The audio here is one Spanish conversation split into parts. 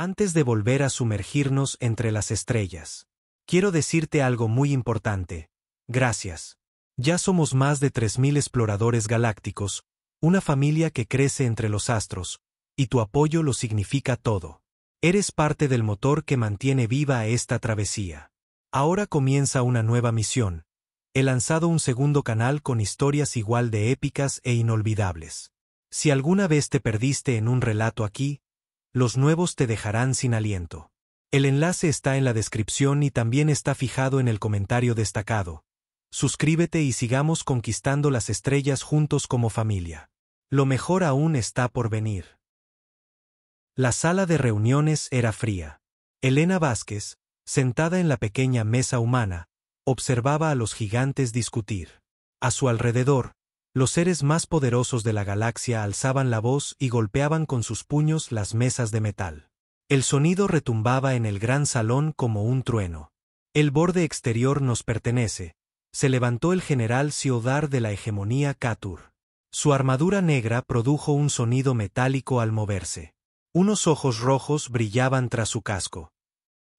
Antes de volver a sumergirnos entre las estrellas, quiero decirte algo muy importante. Gracias. Ya somos más de 3000 exploradores galácticos, una familia que crece entre los astros, y tu apoyo lo significa todo. Eres parte del motor que mantiene viva esta travesía. Ahora comienza una nueva misión. He lanzado un segundo canal con historias igual de épicas e inolvidables. Si alguna vez te perdiste en un relato aquí, los nuevos te dejarán sin aliento. El enlace está en la descripción y también está fijado en el comentario destacado. Suscríbete y sigamos conquistando las estrellas juntos como familia. Lo mejor aún está por venir. La sala de reuniones era fría. Elena Vázquez, sentada en la pequeña mesa humana, observaba a los gigantes discutir. A su alrededor, los seres más poderosos de la galaxia alzaban la voz y golpeaban con sus puños las mesas de metal. El sonido retumbaba en el gran salón como un trueno. El borde exterior nos pertenece. Se levantó el general Siodar de la hegemonía Katur. Su armadura negra produjo un sonido metálico al moverse. Unos ojos rojos brillaban tras su casco.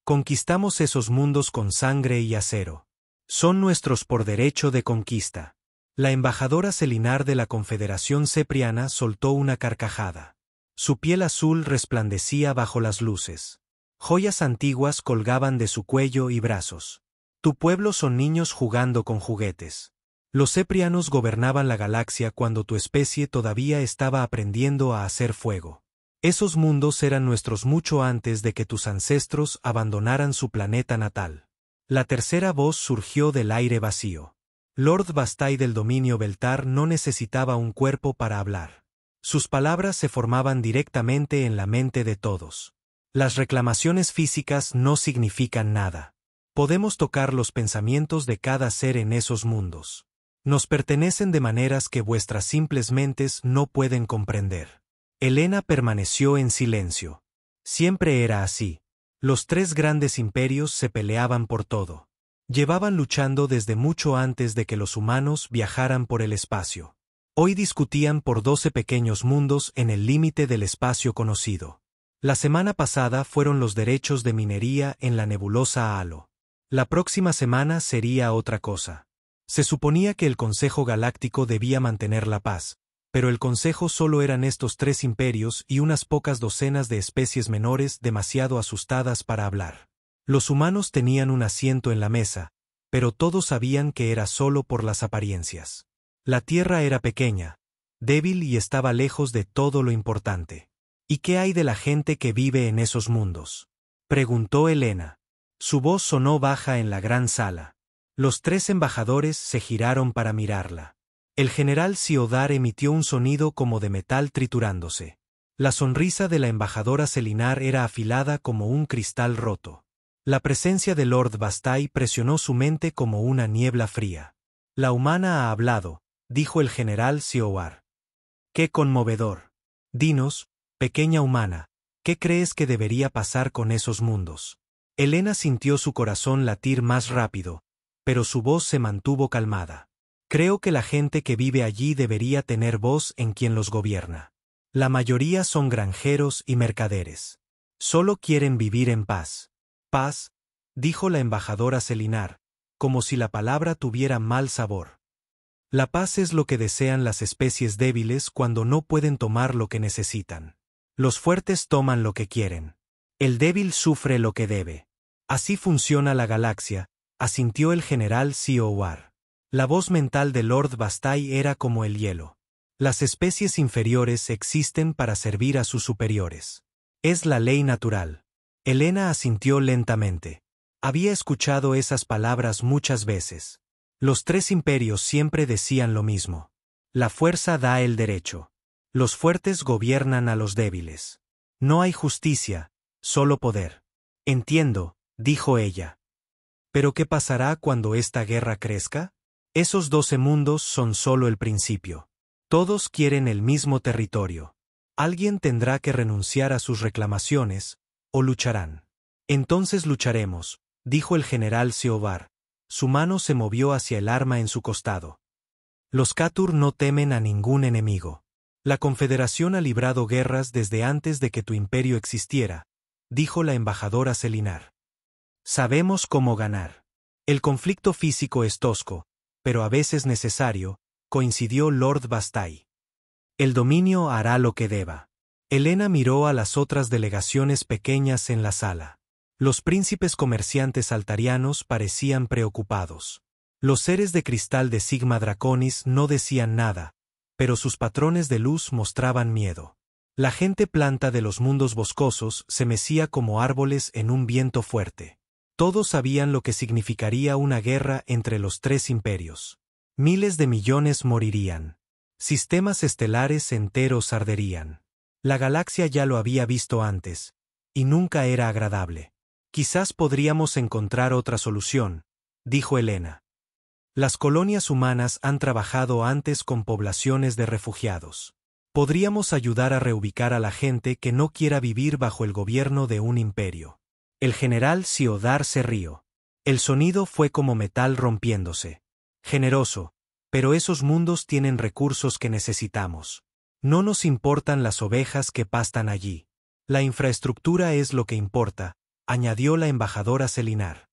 Conquistamos esos mundos con sangre y acero. Son nuestros por derecho de conquista. La embajadora Selinar de la Confederación Cepriana soltó una carcajada. Su piel azul resplandecía bajo las luces. Joyas antiguas colgaban de su cuello y brazos. Tu pueblo son niños jugando con juguetes. Los ceprianos gobernaban la galaxia cuando tu especie todavía estaba aprendiendo a hacer fuego. Esos mundos eran nuestros mucho antes de que tus ancestros abandonaran su planeta natal. La tercera voz surgió del aire vacío. Lord Bastei del dominio Beltar no necesitaba un cuerpo para hablar. Sus palabras se formaban directamente en la mente de todos. Las reclamaciones físicas no significan nada. Podemos tocar los pensamientos de cada ser en esos mundos. Nos pertenecen de maneras que vuestras simples mentes no pueden comprender. Elena permaneció en silencio. Siempre era así. Los tres grandes imperios se peleaban por todo. Llevaban luchando desde mucho antes de que los humanos viajaran por el espacio. Hoy discutían por 12 pequeños mundos en el límite del espacio conocido. La semana pasada fueron los derechos de minería en la nebulosa Halo. La próxima semana sería otra cosa. Se suponía que el Consejo Galáctico debía mantener la paz, pero el Consejo solo eran estos tres imperios y unas pocas docenas de especies menores demasiado asustadas para hablar. Los humanos tenían un asiento en la mesa, pero todos sabían que era solo por las apariencias. La Tierra era pequeña, débil y estaba lejos de todo lo importante. ¿Y qué hay de la gente que vive en esos mundos?, preguntó Elena. Su voz sonó baja en la gran sala. Los tres embajadores se giraron para mirarla. El general Siodar emitió un sonido como de metal triturándose. La sonrisa de la embajadora Selinar era afilada como un cristal roto. La presencia de Lord Bastei presionó su mente como una niebla fría. La humana ha hablado, dijo el general Siodar. ¡Qué conmovedor! Dinos, pequeña humana, ¿qué crees que debería pasar con esos mundos? Elena sintió su corazón latir más rápido, pero su voz se mantuvo calmada. Creo que la gente que vive allí debería tener voz en quien los gobierna. La mayoría son granjeros y mercaderes. Solo quieren vivir en paz. Paz, dijo la embajadora Selinar, como si la palabra tuviera mal sabor. La paz es lo que desean las especies débiles cuando no pueden tomar lo que necesitan. Los fuertes toman lo que quieren. El débil sufre lo que debe. Así funciona la galaxia, asintió el general Siodar. La voz mental de Lord Bastei era como el hielo. Las especies inferiores existen para servir a sus superiores. Es la ley natural. Elena asintió lentamente. Había escuchado esas palabras muchas veces. Los tres imperios siempre decían lo mismo. La fuerza da el derecho. Los fuertes gobiernan a los débiles. No hay justicia, solo poder. Entiendo, dijo ella. ¿Pero qué pasará cuando esta guerra crezca? Esos 12 mundos son solo el principio. Todos quieren el mismo territorio. Alguien tendrá que renunciar a sus reclamaciones, o lucharán. Entonces lucharemos, dijo el general Siodar. Su mano se movió hacia el arma en su costado. Los Katur no temen a ningún enemigo. La Confederación ha librado guerras desde antes de que tu imperio existiera, dijo la embajadora Selinar. Sabemos cómo ganar. El conflicto físico es tosco, pero a veces necesario, coincidió Lord Bastei. El dominio hará lo que deba. Helena miró a las otras delegaciones pequeñas en la sala. Los príncipes comerciantes altarianos parecían preocupados. Los seres de cristal de Sigma Draconis no decían nada, pero sus patrones de luz mostraban miedo. La gente planta de los mundos boscosos se mecía como árboles en un viento fuerte. Todos sabían lo que significaría una guerra entre los tres imperios. Miles de millones morirían. Sistemas estelares enteros arderían. La galaxia ya lo había visto antes, y nunca era agradable. Quizás podríamos encontrar otra solución, dijo Helena. Las colonias humanas han trabajado antes con poblaciones de refugiados. Podríamos ayudar a reubicar a la gente que no quiera vivir bajo el gobierno de un imperio. El general Siodar se rió. El sonido fue como metal rompiéndose. Generoso, pero esos mundos tienen recursos que necesitamos. No nos importan las ovejas que pastan allí. La infraestructura es lo que importa, añadió la embajadora Selinar.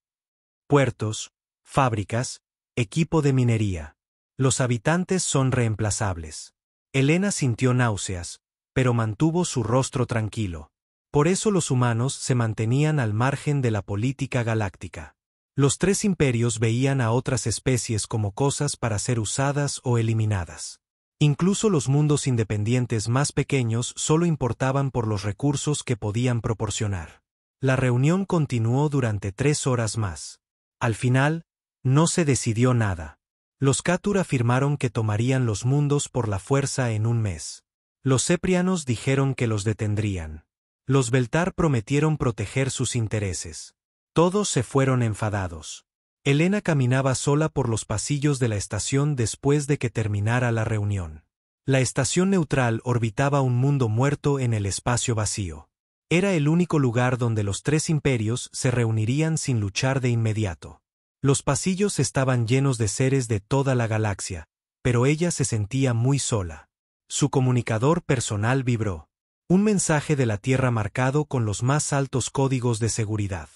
Puertos, fábricas, equipo de minería. Los habitantes son reemplazables. Helena sintió náuseas, pero mantuvo su rostro tranquilo. Por eso los humanos se mantenían al margen de la política galáctica. Los tres imperios veían a otras especies como cosas para ser usadas o eliminadas. Incluso los mundos independientes más pequeños solo importaban por los recursos que podían proporcionar. La reunión continuó durante 3 horas más. Al final, no se decidió nada. Los Catur afirmaron que tomarían los mundos por la fuerza en un mes. Los Ceprianos dijeron que los detendrían. Los Beltar prometieron proteger sus intereses. Todos se fueron enfadados. Helena caminaba sola por los pasillos de la estación después de que terminara la reunión. La estación neutral orbitaba un mundo muerto en el espacio vacío. Era el único lugar donde los tres imperios se reunirían sin luchar de inmediato. Los pasillos estaban llenos de seres de toda la galaxia, pero ella se sentía muy sola. Su comunicador personal vibró. Un mensaje de la Tierra marcado con los más altos códigos de seguridad.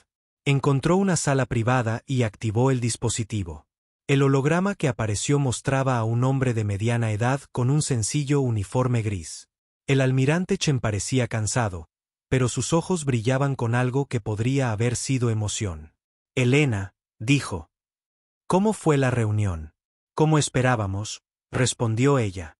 Encontró una sala privada y activó el dispositivo. El holograma que apareció mostraba a un hombre de mediana edad con un sencillo uniforme gris. El almirante Chen parecía cansado, pero sus ojos brillaban con algo que podría haber sido emoción. Helena, dijo. ¿Cómo fue la reunión? Como esperábamos, respondió ella.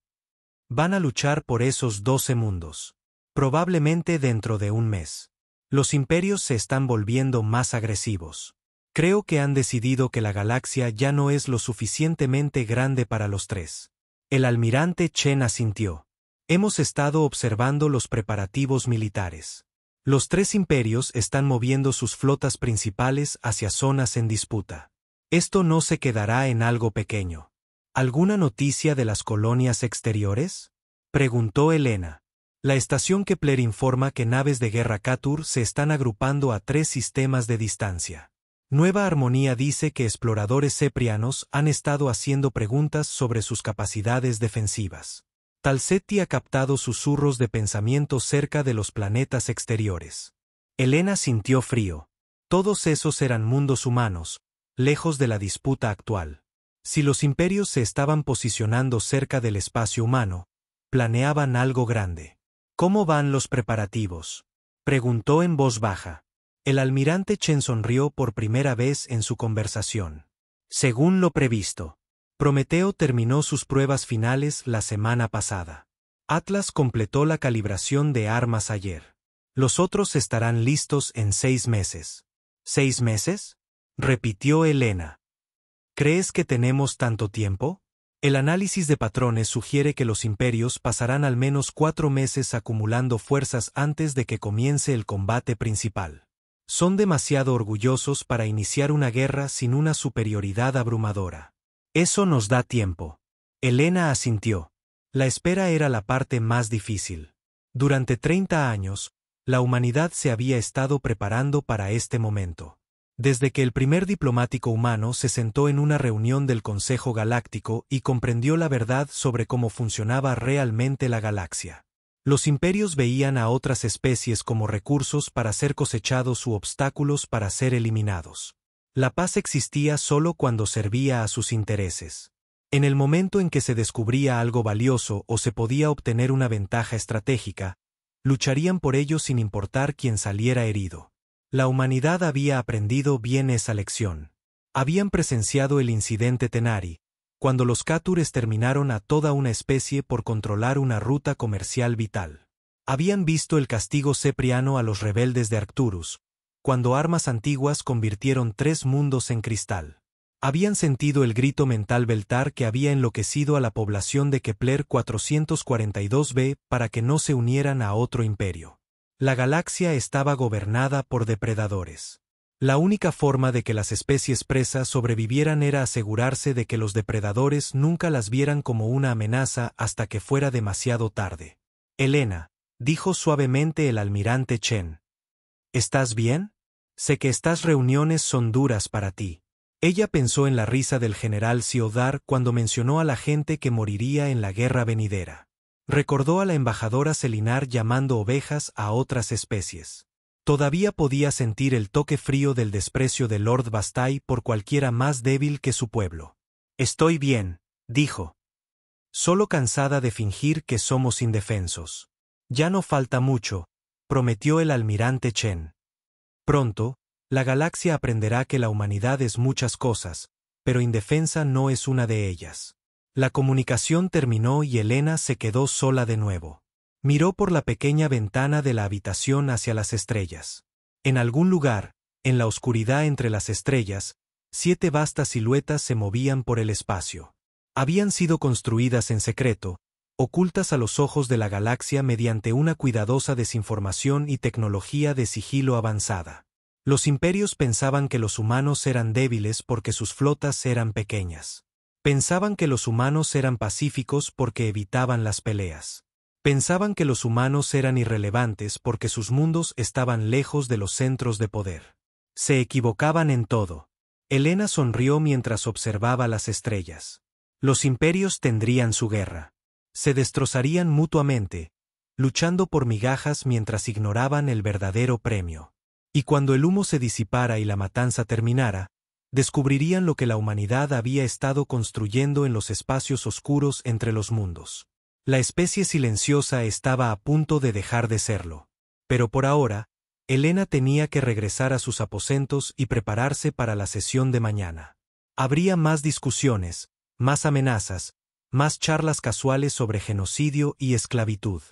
Van a luchar por esos 12 mundos. Probablemente dentro de un mes. Los imperios se están volviendo más agresivos. Creo que han decidido que la galaxia ya no es lo suficientemente grande para los tres. El almirante Chen asintió. Hemos estado observando los preparativos militares. Los tres imperios están moviendo sus flotas principales hacia zonas en disputa. Esto no se quedará en algo pequeño. ¿Alguna noticia de las colonias exteriores? Preguntó Helena. La estación Kepler informa que naves de guerra Catur se están agrupando a 3 sistemas de distancia. Nueva Armonía dice que exploradores ceprianos han estado haciendo preguntas sobre sus capacidades defensivas. Talsetti ha captado susurros de pensamiento cerca de los planetas exteriores. Helena sintió frío. Todos esos eran mundos humanos, lejos de la disputa actual. Si los imperios se estaban posicionando cerca del espacio humano, planeaban algo grande. ¿Cómo van los preparativos? Preguntó en voz baja. El almirante Chen sonrió por primera vez en su conversación. Según lo previsto. Prometeo terminó sus pruebas finales la semana pasada. Atlas completó la calibración de armas ayer. Los otros estarán listos en 6 meses. ¿6 meses? Repitió Helena. ¿Crees que tenemos tanto tiempo? El análisis de patrones sugiere que los imperios pasarán al menos 4 meses acumulando fuerzas antes de que comience el combate principal. Son demasiado orgullosos para iniciar una guerra sin una superioridad abrumadora. Eso nos da tiempo. Helena asintió. La espera era la parte más difícil. Durante 30 años, la humanidad se había estado preparando para este momento. Desde que el primer diplomático humano se sentó en una reunión del Consejo Galáctico y comprendió la verdad sobre cómo funcionaba realmente la galaxia. Los imperios veían a otras especies como recursos para ser cosechados u obstáculos para ser eliminados. La paz existía solo cuando servía a sus intereses. En el momento en que se descubría algo valioso o se podía obtener una ventaja estratégica, lucharían por ello sin importar quién saliera herido. La humanidad había aprendido bien esa lección. Habían presenciado el incidente Tenari, cuando los Catur exterminaron a toda una especie por controlar una ruta comercial vital. Habían visto el castigo cepriano a los rebeldes de Arcturus, cuando armas antiguas convirtieron 3 mundos en cristal. Habían sentido el grito mental Beltar que había enloquecido a la población de Kepler 442b para que no se unieran a otro imperio. La galaxia estaba gobernada por depredadores. La única forma de que las especies presas sobrevivieran era asegurarse de que los depredadores nunca las vieran como una amenaza hasta que fuera demasiado tarde. Helena, dijo suavemente el almirante Chen. ¿Estás bien? Sé que estas reuniones son duras para ti. Ella pensó en la risa del general Siodar cuando mencionó a la gente que moriría en la guerra venidera. Recordó a la embajadora Selinar llamando ovejas a otras especies. Todavía podía sentir el toque frío del desprecio de Lord Bastei por cualquiera más débil que su pueblo. Estoy bien, dijo. Solo cansada de fingir que somos indefensos. Ya no falta mucho, prometió el almirante Chen. Pronto, la galaxia aprenderá que la humanidad es muchas cosas, pero indefensa no es una de ellas. La comunicación terminó y Helena se quedó sola de nuevo. Miró por la pequeña ventana de la habitación hacia las estrellas. En algún lugar, en la oscuridad entre las estrellas, 7 vastas siluetas se movían por el espacio. Habían sido construidas en secreto, ocultas a los ojos de la galaxia mediante una cuidadosa desinformación y tecnología de sigilo avanzada. Los imperios pensaban que los humanos eran débiles porque sus flotas eran pequeñas. Pensaban que los humanos eran pacíficos porque evitaban las peleas. Pensaban que los humanos eran irrelevantes porque sus mundos estaban lejos de los centros de poder. Se equivocaban en todo. Helena sonrió mientras observaba las estrellas. Los imperios tendrían su guerra. Se destrozarían mutuamente, luchando por migajas mientras ignoraban el verdadero premio. Y cuando el humo se disipara y la matanza terminara, descubrirían lo que la humanidad había estado construyendo en los espacios oscuros entre los mundos. La especie silenciosa estaba a punto de dejar de serlo. Pero por ahora, Helena tenía que regresar a sus aposentos y prepararse para la sesión de mañana. Habría más discusiones, más amenazas, más charlas casuales sobre genocidio y esclavitud.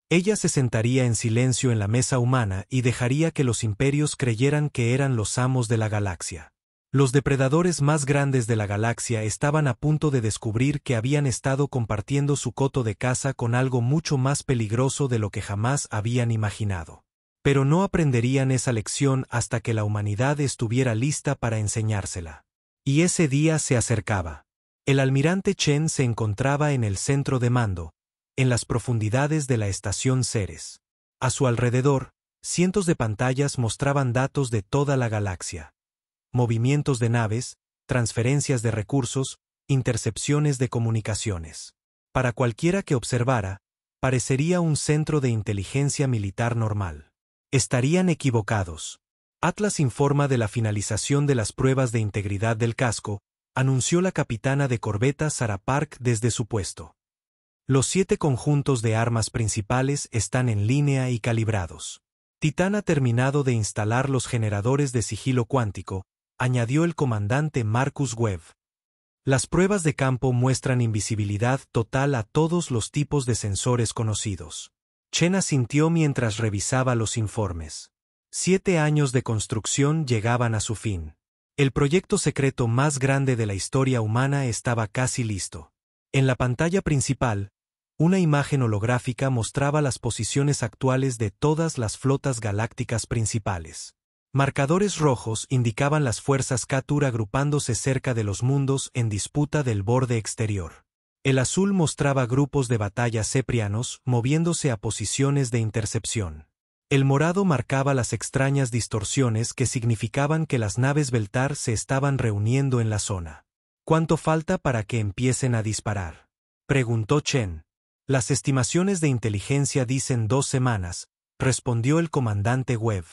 Ella se sentaría en silencio en la mesa humana y dejaría que los imperios creyeran que eran los amos de la galaxia. Los depredadores más grandes de la galaxia estaban a punto de descubrir que habían estado compartiendo su coto de caza con algo mucho más peligroso de lo que jamás habían imaginado. Pero no aprenderían esa lección hasta que la humanidad estuviera lista para enseñársela. Y ese día se acercaba. El almirante Chen se encontraba en el centro de mando, en las profundidades de la estación Ceres. A su alrededor, cientos de pantallas mostraban datos de toda la galaxia. Movimientos de naves, transferencias de recursos, intercepciones de comunicaciones. Para cualquiera que observara, parecería un centro de inteligencia militar normal. Estarían equivocados. Atlas informa de la finalización de las pruebas de integridad del casco, anunció la capitana de corbeta Sarah Park desde su puesto. Los 7 conjuntos de armas principales están en línea y calibrados. Titán ha terminado de instalar los generadores de sigilo cuántico, añadió el comandante Marcus Webb. Las pruebas de campo muestran invisibilidad total a todos los tipos de sensores conocidos. Chen asintió mientras revisaba los informes. 7 años de construcción llegaban a su fin. El proyecto secreto más grande de la historia humana estaba casi listo. En la pantalla principal, una imagen holográfica mostraba las posiciones actuales de todas las flotas galácticas principales. Marcadores rojos indicaban las fuerzas Catur agrupándose cerca de los mundos en disputa del borde exterior. El azul mostraba grupos de batalla ceprianos moviéndose a posiciones de intercepción. El morado marcaba las extrañas distorsiones que significaban que las naves Beltar se estaban reuniendo en la zona. ¿Cuánto falta para que empiecen a disparar?, preguntó Chen. Las estimaciones de inteligencia dicen 2 semanas, respondió el comandante Webb.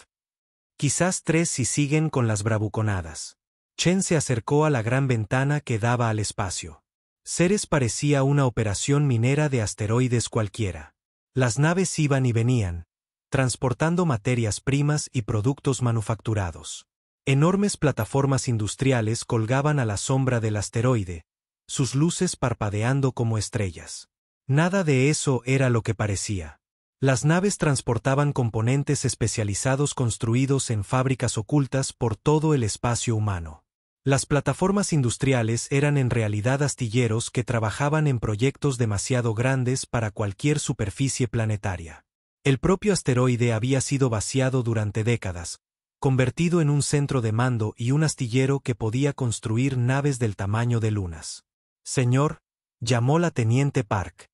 Quizás 3 si siguen con las bravuconadas. Chen se acercó a la gran ventana que daba al espacio. Ceres parecía una operación minera de asteroides cualquiera. Las naves iban y venían, transportando materias primas y productos manufacturados. Enormes plataformas industriales colgaban a la sombra del asteroide, sus luces parpadeando como estrellas. Nada de eso era lo que parecía. Las naves transportaban componentes especializados construidos en fábricas ocultas por todo el espacio humano. Las plataformas industriales eran en realidad astilleros que trabajaban en proyectos demasiado grandes para cualquier superficie planetaria. El propio asteroide había sido vaciado durante décadas, convertido en un centro de mando y un astillero que podía construir naves del tamaño de lunas. Señor, llamó la teniente Park.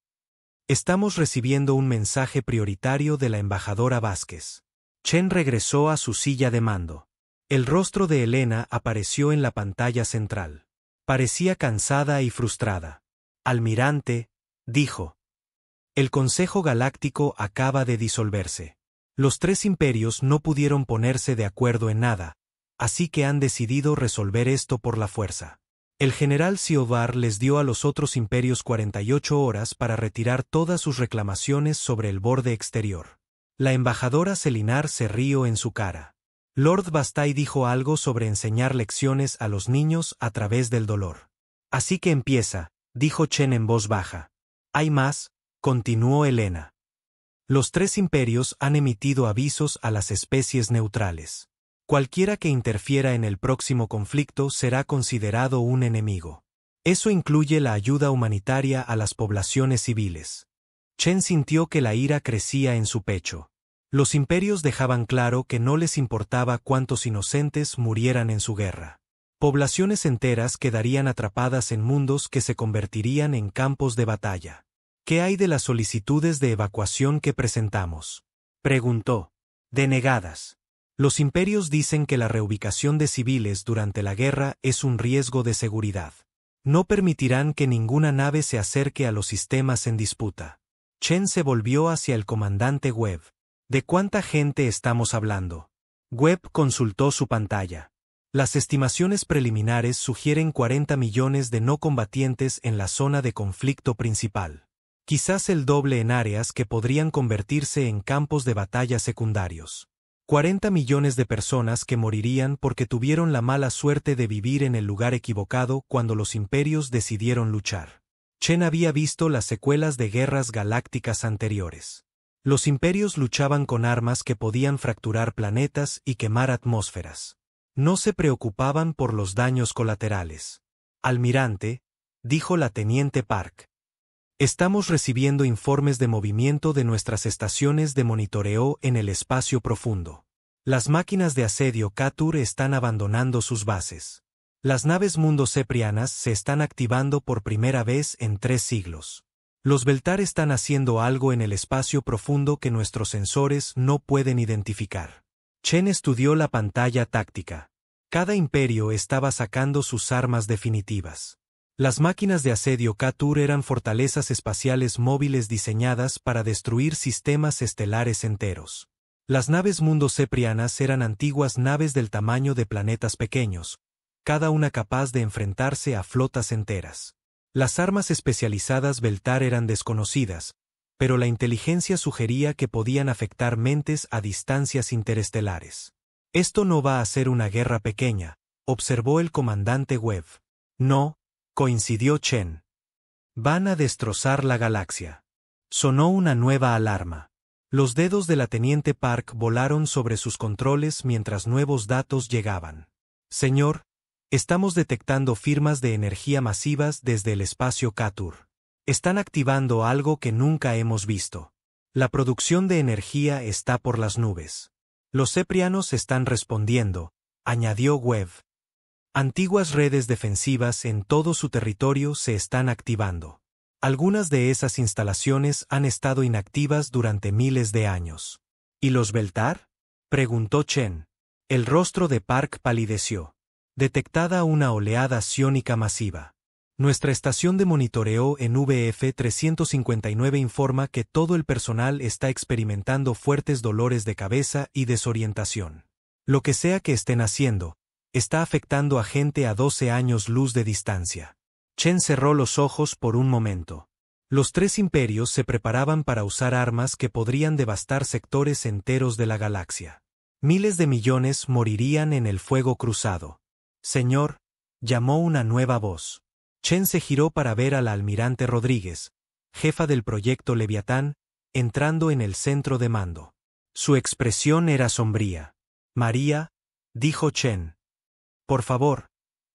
Estamos recibiendo un mensaje prioritario de la embajadora Vázquez. Chen regresó a su silla de mando. El rostro de Elena apareció en la pantalla central. Parecía cansada y frustrada. Almirante, dijo. El Consejo Galáctico acaba de disolverse. Los 3 imperios no pudieron ponerse de acuerdo en nada, así que han decidido resolver esto por la fuerza. El general Siobar les dio a los otros imperios 48 horas para retirar todas sus reclamaciones sobre el borde exterior. La embajadora Selinar se rió en su cara. Lord Bastei dijo algo sobre enseñar lecciones a los niños a través del dolor. Así que empieza, dijo Chen en voz baja. Hay más, continuó Elena. Los 3 imperios han emitido avisos a las especies neutrales. Cualquiera que interfiera en el próximo conflicto será considerado un enemigo. Eso incluye la ayuda humanitaria a las poblaciones civiles. Chen sintió que la ira crecía en su pecho. Los imperios dejaban claro que no les importaba cuántos inocentes murieran en su guerra. Poblaciones enteras quedarían atrapadas en mundos que se convertirían en campos de batalla. ¿Qué hay de las solicitudes de evacuación que presentamos?, preguntó. Denegadas. Los imperios dicen que la reubicación de civiles durante la guerra es un riesgo de seguridad. No permitirán que ninguna nave se acerque a los sistemas en disputa. Chen se volvió hacia el comandante Webb. ¿De cuánta gente estamos hablando? Webb consultó su pantalla. Las estimaciones preliminares sugieren 40 millones de no combatientes en la zona de conflicto principal. Quizás el doble en áreas que podrían convertirse en campos de batalla secundarios. 40 millones de personas que morirían porque tuvieron la mala suerte de vivir en el lugar equivocado cuando los imperios decidieron luchar. Chen había visto las secuelas de guerras galácticas anteriores. Los imperios luchaban con armas que podían fracturar planetas y quemar atmósferas. No se preocupaban por los daños colaterales. Almirante, dijo la teniente Park. Estamos recibiendo informes de movimiento de nuestras estaciones de monitoreo en el espacio profundo. Las máquinas de asedio Katur están abandonando sus bases. Las naves Mundo Ceprianas se están activando por primera vez en 3 siglos. Los Beltar están haciendo algo en el espacio profundo que nuestros sensores no pueden identificar. Chen estudió la pantalla táctica. Cada imperio estaba sacando sus armas definitivas. Las máquinas de asedio Katur eran fortalezas espaciales móviles diseñadas para destruir sistemas estelares enteros. Las naves Mundo Ceprianas eran antiguas naves del tamaño de planetas pequeños, cada una capaz de enfrentarse a flotas enteras. Las armas especializadas Beltar eran desconocidas, pero la inteligencia sugería que podían afectar mentes a distancias interestelares. Esto no va a ser una guerra pequeña, observó el comandante Webb. No, coincidió Chen. Van a destrozar la galaxia. Sonó una nueva alarma. Los dedos de la teniente Park volaron sobre sus controles mientras nuevos datos llegaban. Señor, estamos detectando firmas de energía masivas desde el espacio Katur. Están activando algo que nunca hemos visto. La producción de energía está por las nubes. Los ceprianos están respondiendo, añadió Webb. Antiguas redes defensivas en todo su territorio se están activando. Algunas de esas instalaciones han estado inactivas durante miles de años. ¿Y los Beltar?, preguntó Chen. El rostro de Park palideció. Detectada una oleada psiónica masiva. Nuestra estación de monitoreo en VF-359 informa que todo el personal está experimentando fuertes dolores de cabeza y desorientación. Lo que sea que estén haciendo, está afectando a gente a 12 años luz de distancia. Chen cerró los ojos por un momento. Los tres imperios se preparaban para usar armas que podrían devastar sectores enteros de la galaxia. Miles de millones morirían en el fuego cruzado. Señor, llamó una nueva voz. Chen se giró para ver a la almirante Rodríguez, jefa del proyecto Leviatán, entrando en el centro de mando. Su expresión era sombría. María, dijo Chen. Por favor,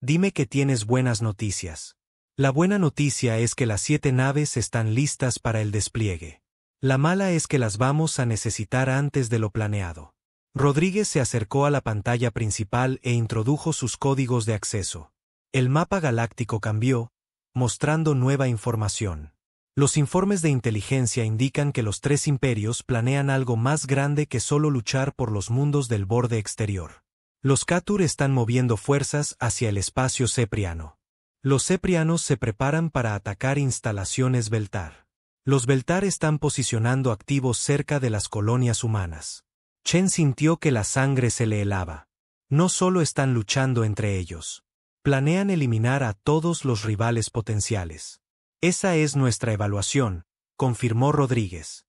dime que tienes buenas noticias. La buena noticia es que las 7 naves están listas para el despliegue. La mala es que las vamos a necesitar antes de lo planeado. Rodríguez se acercó a la pantalla principal e introdujo sus códigos de acceso. El mapa galáctico cambió, mostrando nueva información. Los informes de inteligencia indican que los tres imperios planean algo más grande que solo luchar por los mundos del borde exterior. Los Katur están moviendo fuerzas hacia el espacio cepriano. Los ceprianos se preparan para atacar instalaciones Beltar. Los Beltar están posicionando activos cerca de las colonias humanas. Chen sintió que la sangre se le helaba. No solo están luchando entre ellos. Planean eliminar a todos los rivales potenciales. Esa es nuestra evaluación, confirmó Rodríguez.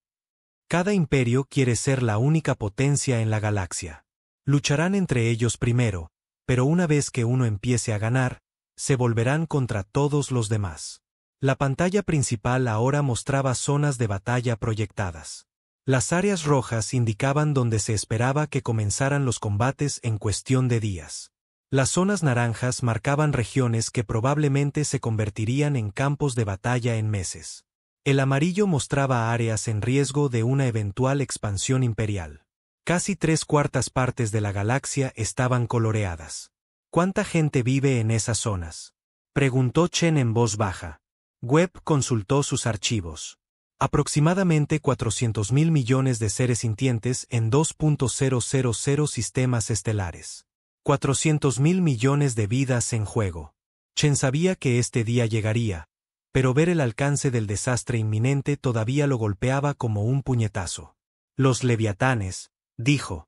Cada imperio quiere ser la única potencia en la galaxia. Lucharán entre ellos primero, pero una vez que uno empiece a ganar, se volverán contra todos los demás. La pantalla principal ahora mostraba zonas de batalla proyectadas. Las áreas rojas indicaban donde se esperaba que comenzaran los combates en cuestión de días. Las zonas naranjas marcaban regiones que probablemente se convertirían en campos de batalla en meses. El amarillo mostraba áreas en riesgo de una eventual expansión imperial. Casi 3/4 partes de la galaxia estaban coloreadas. ¿Cuánta gente vive en esas zonas?, preguntó Chen en voz baja. Webb consultó sus archivos. Aproximadamente 400.000 millones de seres sintientes en 2.000 sistemas estelares. 400.000 millones de vidas en juego. Chen sabía que este día llegaría, pero ver el alcance del desastre inminente todavía lo golpeaba como un puñetazo. Los leviatanes, dijo.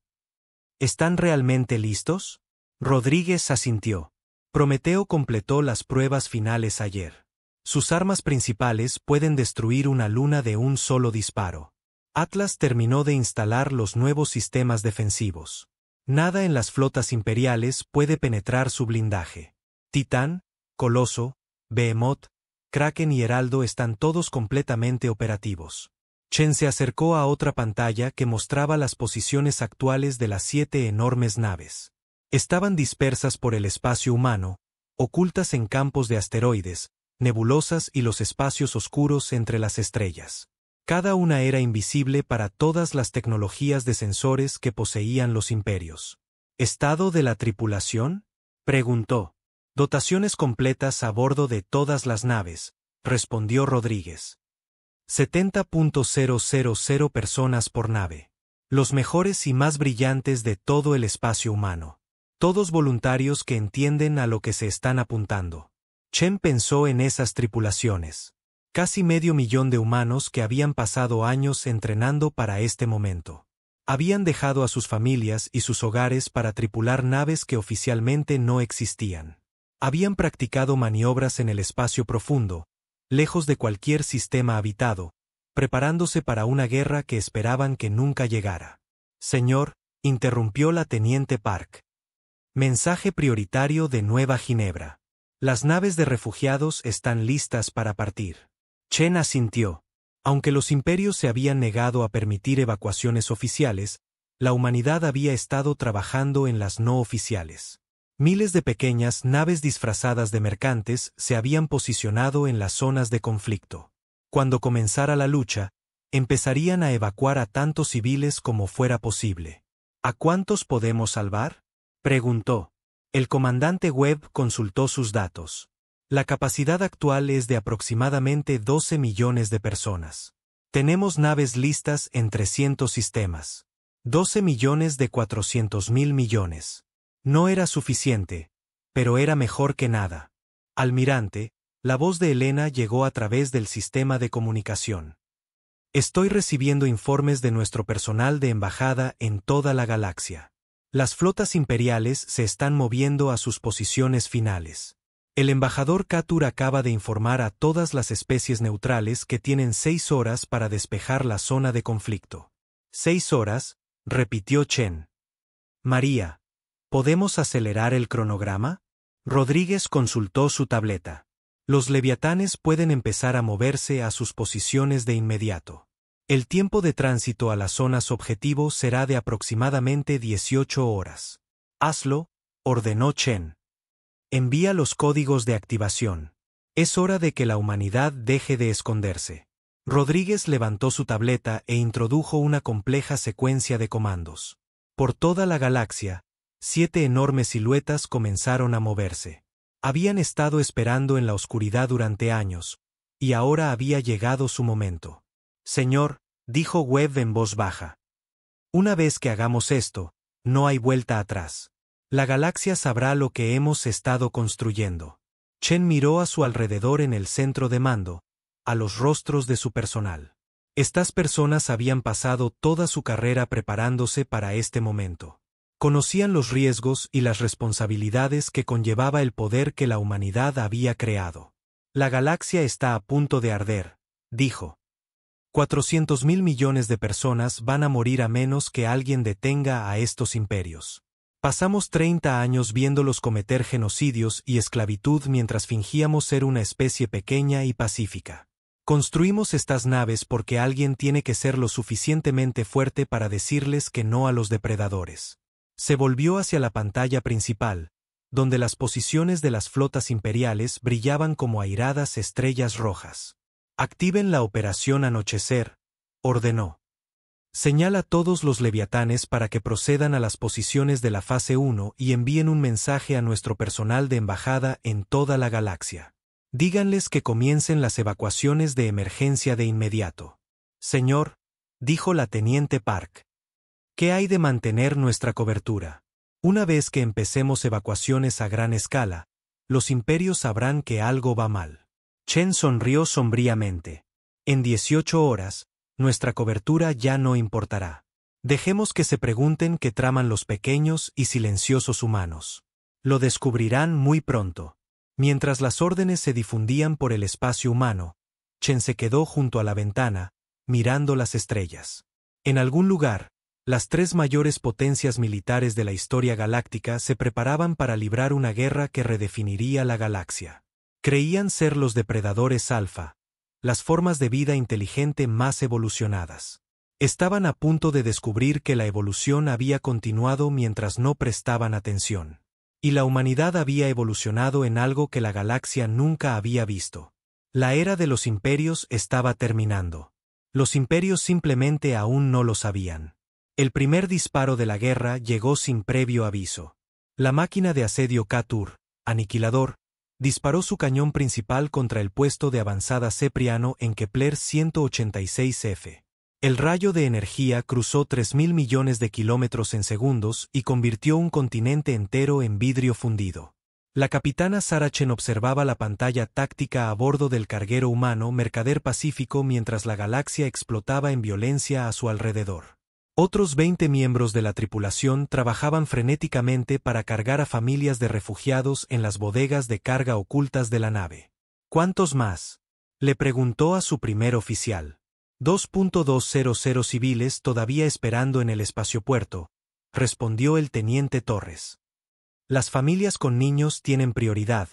¿Están realmente listos? Rodríguez asintió. Prometeo completó las pruebas finales ayer. Sus armas principales pueden destruir una luna de un solo disparo. Atlas terminó de instalar los nuevos sistemas defensivos. Nada en las flotas imperiales puede penetrar su blindaje. Titán, Coloso, Behemoth, Kraken y Heraldo están todos completamente operativos. Chen se acercó a otra pantalla que mostraba las posiciones actuales de las 7 enormes naves. Estaban dispersas por el espacio humano, ocultas en campos de asteroides, nebulosas y los espacios oscuros entre las estrellas. Cada una era invisible para todas las tecnologías de sensores que poseían los imperios. ¿Estado de la tripulación?, preguntó. Dotaciones completas a bordo de todas las naves, respondió Rodríguez. 70.000 personas por nave. Los mejores y más brillantes de todo el espacio humano. Todos voluntarios que entienden a lo que se están apuntando. Chen pensó en esas tripulaciones. Casi 500.000 de humanos que habían pasado años entrenando para este momento. Habían dejado a sus familias y sus hogares para tripular naves que oficialmente no existían. Habían practicado maniobras en el espacio profundo, lejos de cualquier sistema habitado, preparándose para una guerra que esperaban que nunca llegara. Señor, interrumpió la teniente Park. Mensaje prioritario de Nueva Ginebra. Las naves de refugiados están listas para partir. Chen asintió. Aunque los imperios se habían negado a permitir evacuaciones oficiales, la humanidad había estado trabajando en las no oficiales. Miles de pequeñas naves disfrazadas de mercantes se habían posicionado en las zonas de conflicto. Cuando comenzara la lucha, empezarían a evacuar a tantos civiles como fuera posible. ¿A cuántos podemos salvar?, preguntó. El comandante Webb consultó sus datos. La capacidad actual es de aproximadamente 12 millones de personas. Tenemos naves listas en 300 sistemas. 12 millones de 400.000 millones. No era suficiente, pero era mejor que nada. Almirante, La voz de Elena llegó a través del sistema de comunicación. Estoy recibiendo informes de nuestro personal de embajada en toda la galaxia. Las flotas imperiales se están moviendo a sus posiciones finales. El embajador Katur acaba de informar a todas las especies neutrales que tienen 6 horas para despejar la zona de conflicto. 6 horas, repitió Chen. María, ¿podemos acelerar el cronograma? Rodríguez consultó su tableta. Los leviatanes pueden empezar a moverse a sus posiciones de inmediato. El tiempo de tránsito a las zonas objetivo será de aproximadamente 18 horas. Hazlo, ordenó Chen. Envía los códigos de activación. Es hora de que la humanidad deje de esconderse. Rodríguez levantó su tableta e introdujo una compleja secuencia de comandos. Por toda la galaxia, 7 enormes siluetas comenzaron a moverse. Habían estado esperando en la oscuridad durante años, y ahora había llegado su momento. Señor, dijo Webb en voz baja. Una vez que hagamos esto, no hay vuelta atrás. La galaxia sabrá lo que hemos estado construyendo. Chen miró a su alrededor en el centro de mando, a los rostros de su personal. Estas personas habían pasado toda su carrera preparándose para este momento. Conocían los riesgos y las responsabilidades que conllevaba el poder que la humanidad había creado. La galaxia está a punto de arder, dijo. 400.000 millones de personas van a morir a menos que alguien detenga a estos imperios. Pasamos 30 años viéndolos cometer genocidios y esclavitud mientras fingíamos ser una especie pequeña y pacífica. Construimos estas naves porque alguien tiene que ser lo suficientemente fuerte para decirles que no a los depredadores. Se volvió hacia la pantalla principal, donde las posiciones de las flotas imperiales brillaban como airadas estrellas rojas. Activen la operación Anochecer, ordenó. Señala a todos los leviatanes para que procedan a las posiciones de la fase 1 y envíen un mensaje a nuestro personal de embajada en toda la galaxia. Díganles que comiencen las evacuaciones de emergencia de inmediato. Señor, dijo la teniente Park. ¿Qué hay de mantener nuestra cobertura? Una vez que empecemos evacuaciones a gran escala, los imperios sabrán que algo va mal. Chen sonrió sombríamente. En 18 horas, nuestra cobertura ya no importará. Dejemos que se pregunten qué traman los pequeños y silenciosos humanos. Lo descubrirán muy pronto. Mientras las órdenes se difundían por el espacio humano, Chen se quedó junto a la ventana, mirando las estrellas. En algún lugar, las 3 mayores potencias militares de la historia galáctica se preparaban para librar una guerra que redefiniría la galaxia. Creían ser los depredadores alfa, las formas de vida inteligente más evolucionadas. Estaban a punto de descubrir que la evolución había continuado mientras no prestaban atención. Y la humanidad había evolucionado en algo que la galaxia nunca había visto. La era de los imperios estaba terminando. Los imperios simplemente aún no lo sabían. El primer disparo de la guerra llegó sin previo aviso. La máquina de asedio Katur, aniquilador, disparó su cañón principal contra el puesto de avanzada Cepriano en Kepler 186F. El rayo de energía cruzó 3.000 millones de kilómetros en segundos y convirtió un continente entero en vidrio fundido. La capitana Sarah Chen observaba la pantalla táctica a bordo del carguero humano Mercader Pacífico mientras la galaxia explotaba en violencia a su alrededor. Otros 20 miembros de la tripulación trabajaban frenéticamente para cargar a familias de refugiados en las bodegas de carga ocultas de la nave. ¿Cuántos más?, le preguntó a su primer oficial. 2.200 civiles todavía esperando en el espaciopuerto, respondió el teniente Torres. Las familias con niños tienen prioridad,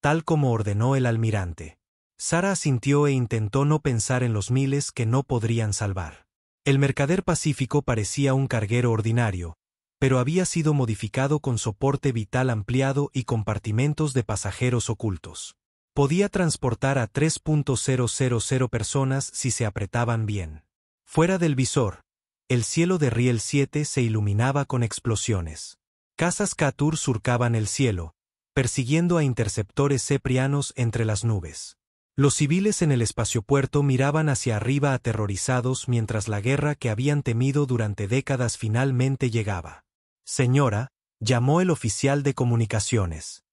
tal como ordenó el almirante. Sara asintió e intentó no pensar en los miles que no podrían salvar. El Mercader Pacífico parecía un carguero ordinario, pero había sido modificado con soporte vital ampliado y compartimentos de pasajeros ocultos. Podía transportar a 3.000 personas si se apretaban bien. Fuera del visor, el cielo de Riel 7 se iluminaba con explosiones. Cazas Katur surcaban el cielo, persiguiendo a interceptores ceprianos entre las nubes. Los civiles en el espaciopuerto miraban hacia arriba aterrorizados mientras la guerra que habían temido durante décadas finalmente llegaba. Señora, llamó el oficial de comunicaciones.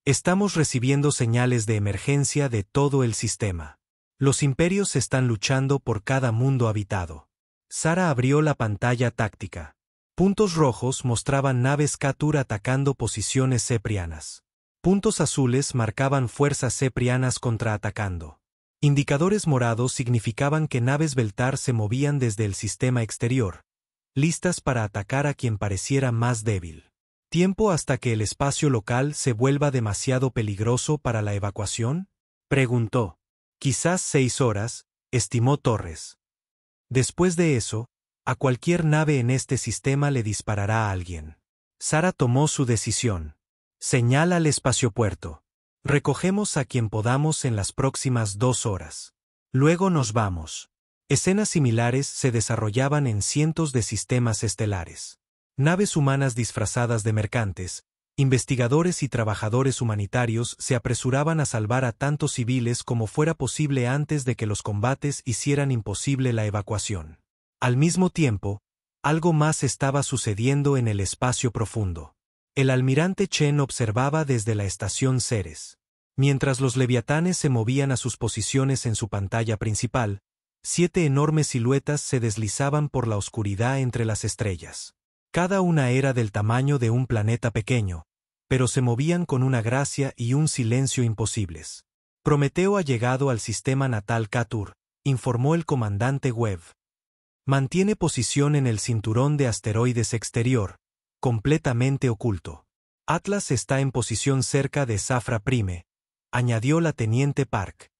Estamos recibiendo señales de emergencia de todo el sistema. Los imperios están luchando por cada mundo habitado. Sara abrió la pantalla táctica. Puntos rojos mostraban naves Katur atacando posiciones ceprianas. Puntos azules marcaban fuerzas ceprianas contraatacando. Indicadores morados significaban que naves Beltar se movían desde el sistema exterior, listas para atacar a quien pareciera más débil. ¿Tiempo hasta que el espacio local se vuelva demasiado peligroso para la evacuación? Preguntó. Quizás 6 horas, estimó Torres. Después de eso, a cualquier nave en este sistema le disparará a alguien. Sara tomó su decisión. Señala al espaciopuerto. Recogemos a quien podamos en las próximas 2 horas. Luego nos vamos. Escenas similares se desarrollaban en cientos de sistemas estelares. Naves humanas disfrazadas de mercantes, investigadores y trabajadores humanitarios se apresuraban a salvar a tantos civiles como fuera posible antes de que los combates hicieran imposible la evacuación. Al mismo tiempo, algo más estaba sucediendo en el espacio profundo. El almirante Chen observaba desde la estación Ceres. Mientras los leviatanes se movían a sus posiciones en su pantalla principal, 7 enormes siluetas se deslizaban por la oscuridad entre las estrellas. Cada una era del tamaño de un planeta pequeño, pero se movían con una gracia y un silencio imposibles. Prometeo ha llegado al sistema natal Katur, informó el comandante Webb. Mantiene posición en el cinturón de asteroides exterior, completamente oculto. Atlas está en posición cerca de Zafra Prime, añadió la teniente Park.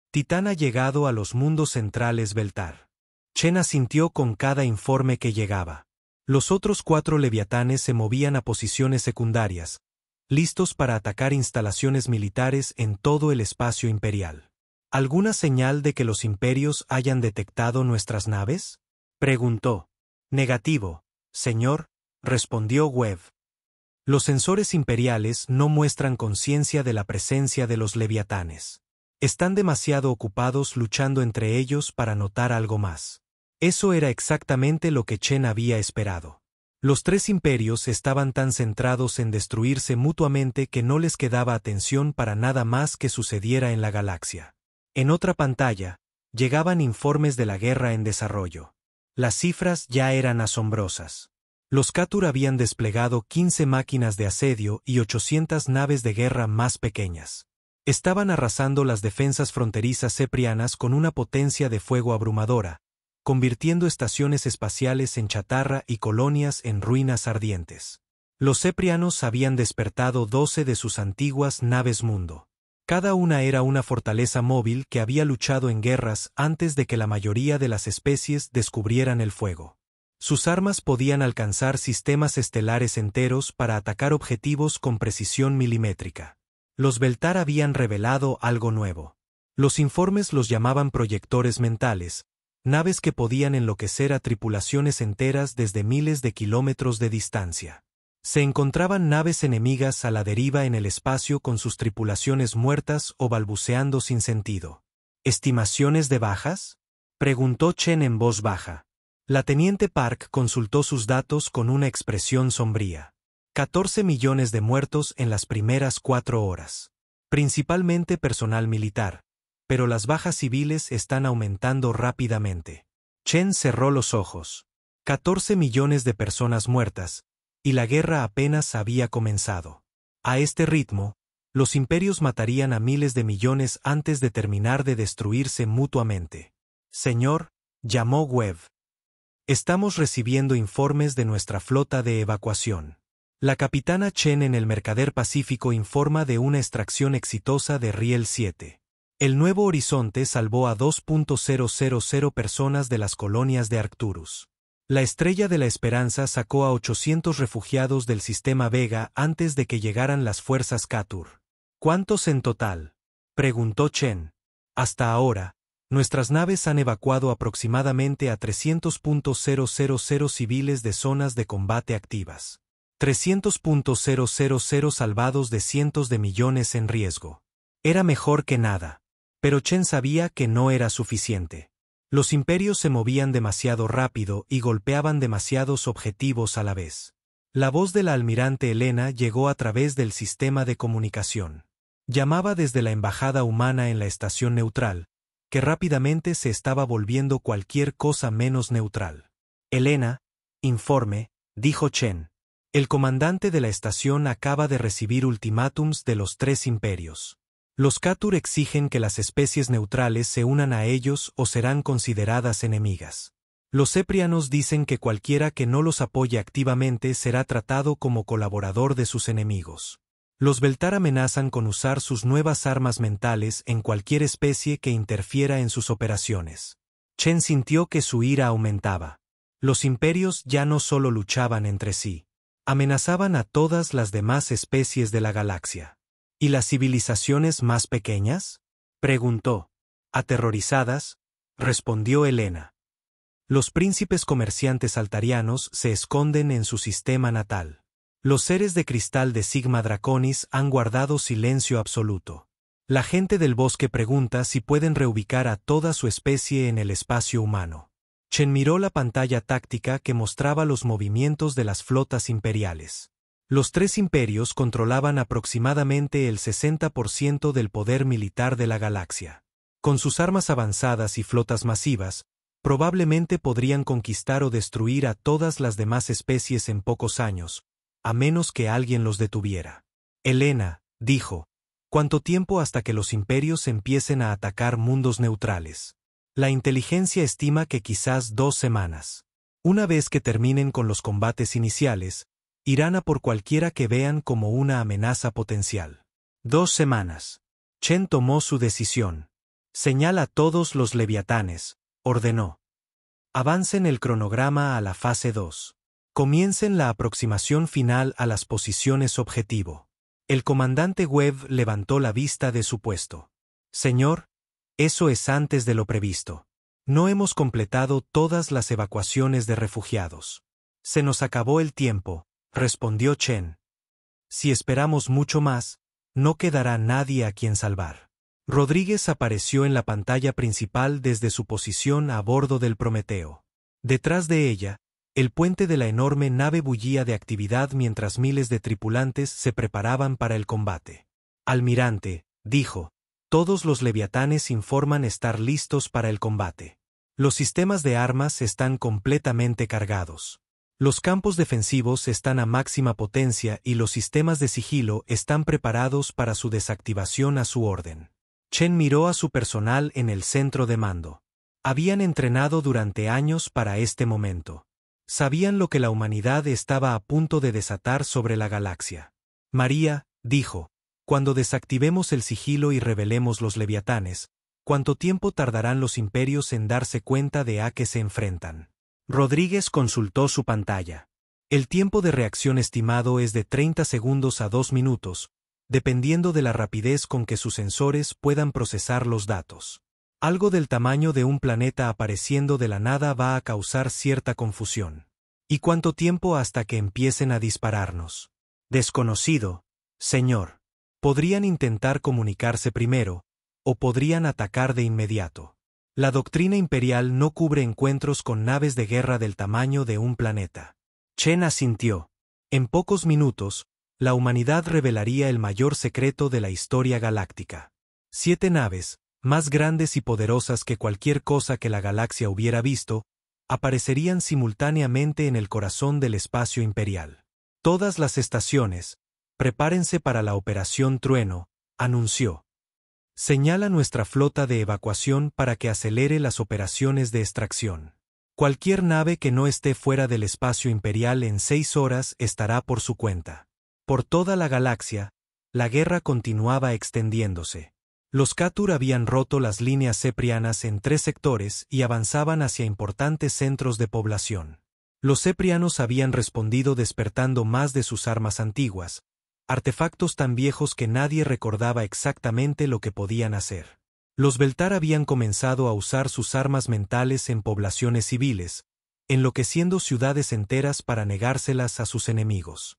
Titán ha llegado a los mundos centrales Beltar. Chen asintió con cada informe que llegaba. Los otros 4 leviatanes se movían a posiciones secundarias, listos para atacar instalaciones militares en todo el espacio imperial. ¿Alguna señal de que los imperios hayan detectado nuestras naves? Preguntó. Negativo, señor, respondió Webb. Los sensores imperiales no muestran conciencia de la presencia de los leviatanes. Están demasiado ocupados luchando entre ellos para notar algo más. Eso era exactamente lo que Chen había esperado. Los 3 imperios estaban tan centrados en destruirse mutuamente que no les quedaba atención para nada más que sucediera en la galaxia. En otra pantalla, llegaban informes de la guerra en desarrollo. Las cifras ya eran asombrosas. Los Katur habían desplegado 15 máquinas de asedio y 800 naves de guerra más pequeñas. Estaban arrasando las defensas fronterizas ceprianas con una potencia de fuego abrumadora, convirtiendo estaciones espaciales en chatarra y colonias en ruinas ardientes. Los ceprianos habían despertado 12 de sus antiguas naves mundo. Cada una era una fortaleza móvil que había luchado en guerras antes de que la mayoría de las especies descubrieran el fuego. Sus armas podían alcanzar sistemas estelares enteros para atacar objetivos con precisión milimétrica. Los Beltar habían revelado algo nuevo. Los informes los llamaban proyectores mentales, naves que podían enloquecer a tripulaciones enteras desde miles de kilómetros de distancia. Se encontraban naves enemigas a la deriva en el espacio con sus tripulaciones muertas o balbuceando sin sentido. ¿Estimaciones de bajas?, preguntó Chen en voz baja. La teniente Park consultó sus datos con una expresión sombría. 14 millones de muertos en las primeras 4 horas. Principalmente personal militar, pero las bajas civiles están aumentando rápidamente. Chen cerró los ojos. 14 millones de personas muertas, y la guerra apenas había comenzado. A este ritmo, los imperios matarían a miles de millones antes de terminar de destruirse mutuamente. Señor, llamó Webb. Estamos recibiendo informes de nuestra flota de evacuación. La capitana Chen en el Mercader Pacífico informa de una extracción exitosa de Riel 7. El Nuevo Horizonte salvó a 2.000 personas de las colonias de Arcturus. La Estrella de la Esperanza sacó a 800 refugiados del sistema Vega antes de que llegaran las fuerzas Katur. ¿Cuántos en total?, preguntó Chen. Hasta ahora, nuestras naves han evacuado aproximadamente a 300.000 civiles de zonas de combate activas. 300.000 salvados de cientos de millones en riesgo. Era mejor que nada. Pero Chen sabía que no era suficiente. Los imperios se movían demasiado rápido y golpeaban demasiados objetivos a la vez. La voz de la almirante Elena llegó a través del sistema de comunicación. Llamaba desde la embajada humana en la estación neutral, que rápidamente se estaba volviendo cualquier cosa menos neutral. Elena, informe, dijo Chen. El comandante de la estación acaba de recibir ultimátums de los 3 imperios. Los Katur exigen que las especies neutrales se unan a ellos o serán consideradas enemigas. Los Ceprianos dicen que cualquiera que no los apoye activamente será tratado como colaborador de sus enemigos. Los Beltar amenazan con usar sus nuevas armas mentales en cualquier especie que interfiera en sus operaciones. Chen sintió que su ira aumentaba. Los imperios ya no solo luchaban entre sí. Amenazaban a todas las demás especies de la galaxia. ¿Y las civilizaciones más pequeñas?, preguntó. Aterrorizadas, respondió Elena. Los príncipes comerciantes altarianos se esconden en su sistema natal. Los seres de cristal de Sigma Draconis han guardado silencio absoluto. La gente del bosque pregunta si pueden reubicar a toda su especie en el espacio humano. Chen miró la pantalla táctica que mostraba los movimientos de las flotas imperiales. Los 3 imperios controlaban aproximadamente el 60% del poder militar de la galaxia. Con sus armas avanzadas y flotas masivas, probablemente podrían conquistar o destruir a todas las demás especies en pocos años, a menos que alguien los detuviera. Elena, dijo, ¿cuánto tiempo hasta que los imperios empiecen a atacar mundos neutrales? La inteligencia estima que quizás 2 semanas. Una vez que terminen con los combates iniciales, irán a por cualquiera que vean como una amenaza potencial. 2 semanas. Chen tomó su decisión. Señala a todos los leviatanes, ordenó. Avancen el cronograma a la fase 2. Comiencen la aproximación final a las posiciones objetivo. El comandante Webb levantó la vista de su puesto. Señor, eso es antes de lo previsto. No hemos completado todas las evacuaciones de refugiados. Se nos acabó el tiempo, respondió Chen. Si esperamos mucho más, no quedará nadie a quien salvar. Rodríguez apareció en la pantalla principal desde su posición a bordo del Prometeo. Detrás de ella, el puente de la enorme nave bullía de actividad mientras miles de tripulantes se preparaban para el combate. Almirante, dijo, todos los leviatanes informan estar listos para el combate. Los sistemas de armas están completamente cargados. Los campos defensivos están a máxima potencia y los sistemas de sigilo están preparados para su desactivación a su orden. Chen miró a su personal en el centro de mando. Habían entrenado durante años para este momento. Sabían lo que la humanidad estaba a punto de desatar sobre la galaxia. María, dijo, cuando desactivemos el sigilo y revelemos los leviatanes, ¿cuánto tiempo tardarán los imperios en darse cuenta de a qué se enfrentan? Rodríguez consultó su pantalla. El tiempo de reacción estimado es de 30 segundos a 2 minutos, dependiendo de la rapidez con que sus sensores puedan procesar los datos. Algo del tamaño de un planeta apareciendo de la nada va a causar cierta confusión. ¿Y cuánto tiempo hasta que empiecen a dispararnos? Desconocido, señor. Podrían intentar comunicarse primero, o podrían atacar de inmediato. La doctrina imperial no cubre encuentros con naves de guerra del tamaño de un planeta. Chen asintió. En pocos minutos, la humanidad revelaría el mayor secreto de la historia galáctica. 7 naves, más grandes y poderosas que cualquier cosa que la galaxia hubiera visto, aparecerían simultáneamente en el corazón del espacio imperial. Todas las estaciones, prepárense para la Operación Trueno, anunció. Señala nuestra flota de evacuación para que acelere las operaciones de extracción. Cualquier nave que no esté fuera del espacio imperial en 6 horas estará por su cuenta. Por toda la galaxia, la guerra continuaba extendiéndose. Los Katur habían roto las líneas ceprianas en 3 sectores y avanzaban hacia importantes centros de población. Los ceprianos habían respondido despertando más de sus armas antiguas, artefactos tan viejos que nadie recordaba exactamente lo que podían hacer. Los Beltar habían comenzado a usar sus armas mentales en poblaciones civiles, enloqueciendo ciudades enteras para negárselas a sus enemigos.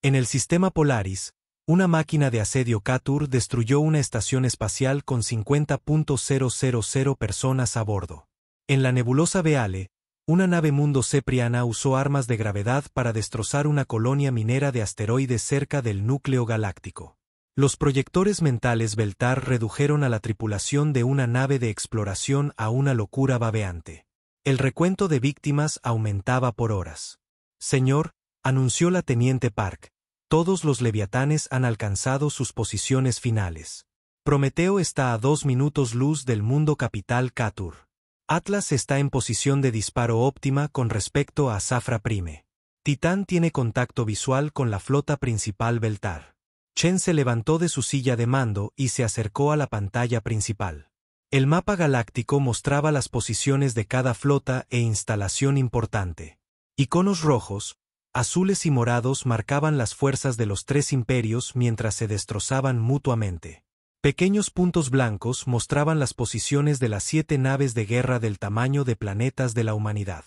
En el sistema Polaris, una máquina de asedio Katur destruyó una estación espacial con 50.000 personas a bordo. En la nebulosa Beale, Una nave Mundo Cepriana usó armas de gravedad para destrozar una colonia minera de asteroides cerca del núcleo galáctico. Los proyectores mentales Beltar redujeron a la tripulación de una nave de exploración a una locura babeante. El recuento de víctimas aumentaba por horas. Señor, anunció la teniente Park, todos los leviatanes han alcanzado sus posiciones finales. Prometeo está a 2 minutos luz del mundo capital Catur. Atlas está en posición de disparo óptima con respecto a Zafra Prime. Titán tiene contacto visual con la flota principal Beltar. Chen se levantó de su silla de mando y se acercó a la pantalla principal. El mapa galáctico mostraba las posiciones de cada flota e instalación importante. Iconos rojos, azules y morados marcaban las fuerzas de los 3 imperios mientras se destrozaban mutuamente. Pequeños puntos blancos mostraban las posiciones de las 7 naves de guerra del tamaño de planetas de la humanidad.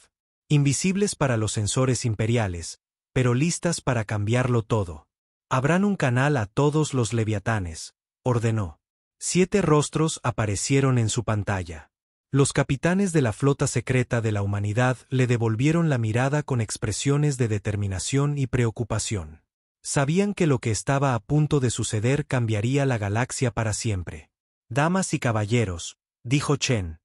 Invisibles para los sensores imperiales, pero listas para cambiarlo todo. Abran un canal a todos los leviatanes, ordenó. 7 rostros aparecieron en su pantalla. Los capitanes de la flota secreta de la humanidad le devolvieron la mirada con expresiones de determinación y preocupación. Sabían que lo que estaba a punto de suceder cambiaría la galaxia para siempre. Damas y caballeros, dijo Chen.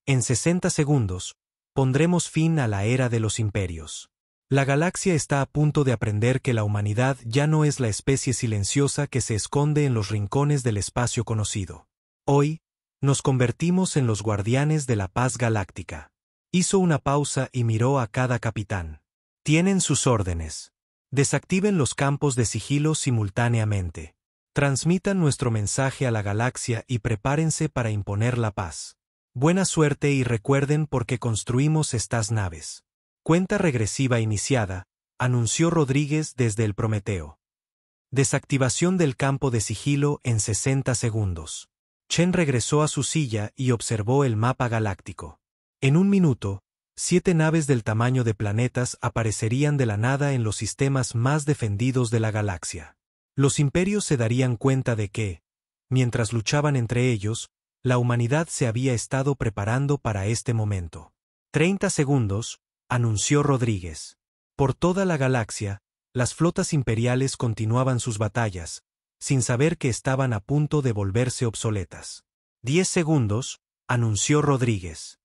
En 60 segundos, pondremos fin a la era de los imperios. La galaxia está a punto de aprender que la humanidad ya no es la especie silenciosa que se esconde en los rincones del espacio conocido. Hoy, nos convertimos en los guardianes de la paz galáctica. Hizo una pausa y miró a cada capitán. Tienen sus órdenes. Desactiven los campos de sigilo simultáneamente. Transmitan nuestro mensaje a la galaxia y prepárense para imponer la paz. Buena suerte y recuerden por qué construimos estas naves. Cuenta regresiva iniciada, anunció Rodríguez desde el Prometeo. Desactivación del campo de sigilo en 60 segundos. Chen regresó a su silla y observó el mapa galáctico. En un minuto, 7 naves del tamaño de planetas aparecerían de la nada en los sistemas más defendidos de la galaxia. Los imperios se darían cuenta de que, mientras luchaban entre ellos, la humanidad se había estado preparando para este momento. 30 segundos, anunció Rodríguez. Por toda la galaxia, las flotas imperiales continuaban sus batallas, sin saber que estaban a punto de volverse obsoletas. 10 segundos, anunció Rodríguez.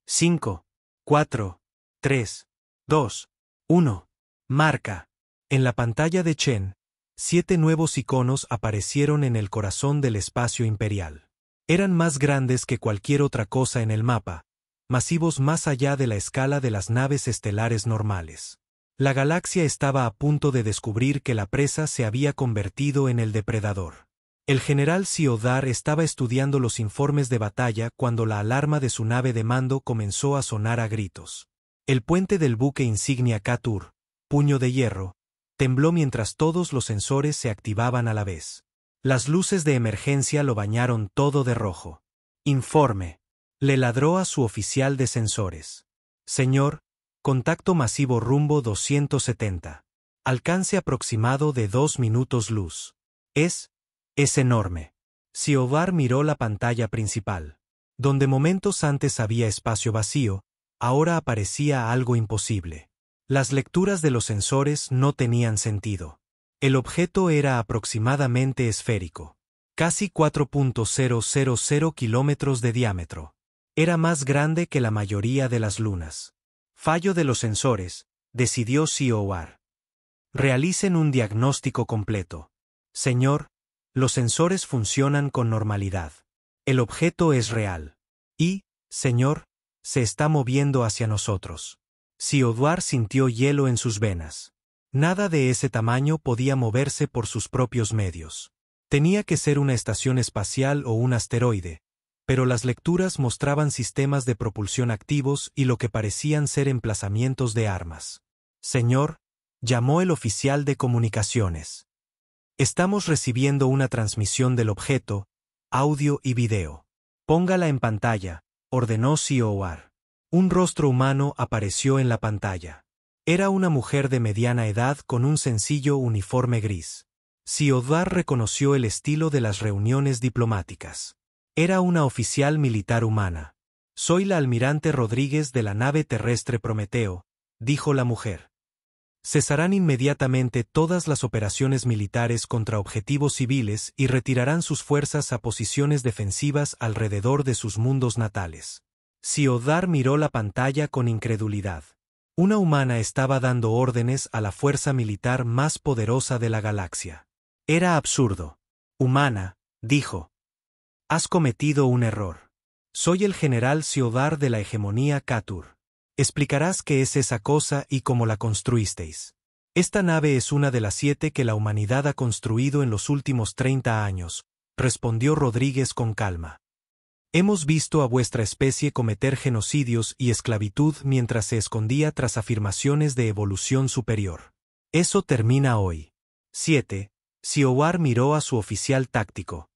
5, 4, 3, 2, 1. Marca. En la pantalla de Chen, 7 nuevos iconos aparecieron en el corazón del espacio imperial. Eran más grandes que cualquier otra cosa en el mapa, masivos más allá de la escala de las naves estelares normales. La galaxia estaba a punto de descubrir que la presa se había convertido en el depredador. El general Siodar estaba estudiando los informes de batalla cuando la alarma de su nave de mando comenzó a sonar a gritos. El puente del buque insignia Catur, puño de hierro, tembló mientras todos los sensores se activaban a la vez. Las luces de emergencia lo bañaron todo de rojo. Informe. Le ladró a su oficial de sensores. Señor, contacto masivo rumbo 270. Alcance aproximado de 2 minutos luz. Es enorme. Siodar miró la pantalla principal. Donde momentos antes había espacio vacío, ahora aparecía algo imposible. Las lecturas de los sensores no tenían sentido. El objeto era aproximadamente esférico. Casi 4.000 kilómetros de diámetro. Era más grande que la mayoría de las lunas. Fallo de los sensores, decidió Siodar. Realicen un diagnóstico completo. Señor, los sensores funcionan con normalidad. El objeto es real. Y, señor, se está moviendo hacia nosotros. Siodar sintió hielo en sus venas. Nada de ese tamaño podía moverse por sus propios medios. Tenía que ser una estación espacial o un asteroide, pero las lecturas mostraban sistemas de propulsión activos y lo que parecían ser emplazamientos de armas. Señor, llamó el oficial de comunicaciones. Estamos recibiendo una transmisión del objeto, audio y video. Póngala en pantalla, ordenó Siodar. Un rostro humano apareció en la pantalla. Era una mujer de mediana edad con un sencillo uniforme gris. Siodar reconoció el estilo de las reuniones diplomáticas. Era una oficial militar humana. Soy la almirante Rodríguez de la nave terrestre Prometeo, dijo la mujer. Cesarán inmediatamente todas las operaciones militares contra objetivos civiles y retirarán sus fuerzas a posiciones defensivas alrededor de sus mundos natales. Siodhar miró la pantalla con incredulidad. Una humana estaba dando órdenes a la fuerza militar más poderosa de la galaxia. Era absurdo. Humana, dijo. Has cometido un error. Soy el general Siodhar de la hegemonía Katur. Explicarás qué es esa cosa y cómo la construisteis. Esta nave es una de las 7 que la humanidad ha construido en los últimos 30 años, respondió Rodríguez con calma. Hemos visto a vuestra especie cometer genocidios y esclavitud mientras se escondía tras afirmaciones de evolución superior. Eso termina hoy. 7. Siodhar miró a su oficial táctico.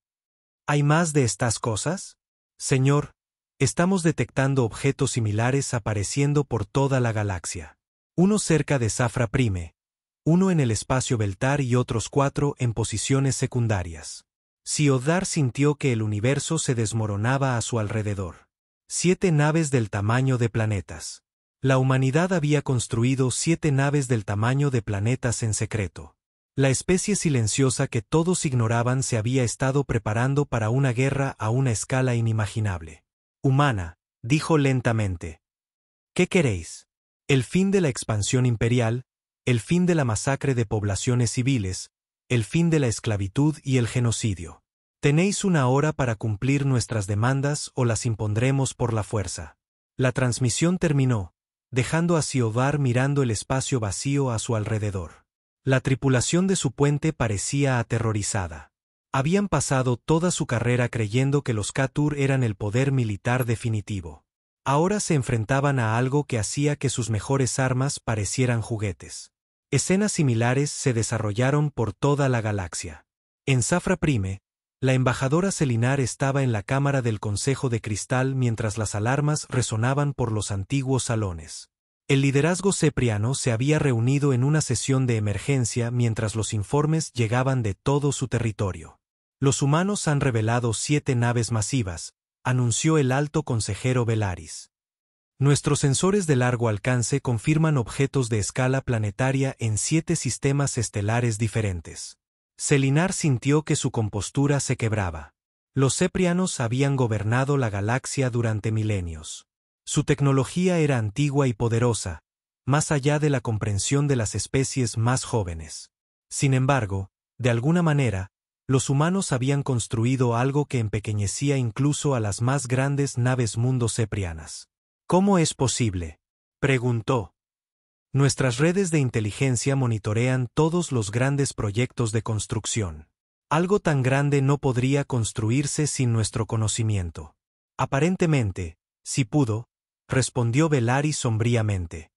¿Hay más de estas cosas? Señor, estamos detectando objetos similares apareciendo por toda la galaxia. Uno cerca de Zafra Prime, uno en el espacio Beltar y otros 4 en posiciones secundarias. Siodhar sintió que el universo se desmoronaba a su alrededor. 7 naves del tamaño de planetas. La humanidad había construido 7 naves del tamaño de planetas en secreto. La especie silenciosa que todos ignoraban se había estado preparando para una guerra a una escala inimaginable. Humana, dijo lentamente. ¿Qué queréis? ¿El fin de la expansión imperial? ¿El fin de la masacre de poblaciones civiles? ¿El fin de la esclavitud y el genocidio? Tenéis una hora para cumplir nuestras demandas o las impondremos por la fuerza. La transmisión terminó, dejando a Siodhar mirando el espacio vacío a su alrededor. La tripulación de su puente parecía aterrorizada. Habían pasado toda su carrera creyendo que los Katur eran el poder militar definitivo. Ahora se enfrentaban a algo que hacía que sus mejores armas parecieran juguetes. Escenas similares se desarrollaron por toda la galaxia. En Zafra Prime, la embajadora Selinar estaba en la cámara del Consejo de Cristal mientras las alarmas resonaban por los antiguos salones. El liderazgo cepriano se había reunido en una sesión de emergencia mientras los informes llegaban de todo su territorio. Los humanos han revelado 7 naves masivas, anunció el alto consejero Velaris. Nuestros sensores de largo alcance confirman objetos de escala planetaria en 7 sistemas estelares diferentes. Selinar sintió que su compostura se quebraba. Los ceprianos habían gobernado la galaxia durante milenios. Su tecnología era antigua y poderosa, más allá de la comprensión de las especies más jóvenes. Sin embargo, de alguna manera, los humanos habían construido algo que empequeñecía incluso a las más grandes naves mundo ceprianas. ¿Cómo es posible?, preguntó. Nuestras redes de inteligencia monitorean todos los grandes proyectos de construcción. Algo tan grande no podría construirse sin nuestro conocimiento. Aparentemente, si pudo, respondió Velaris sombríamente.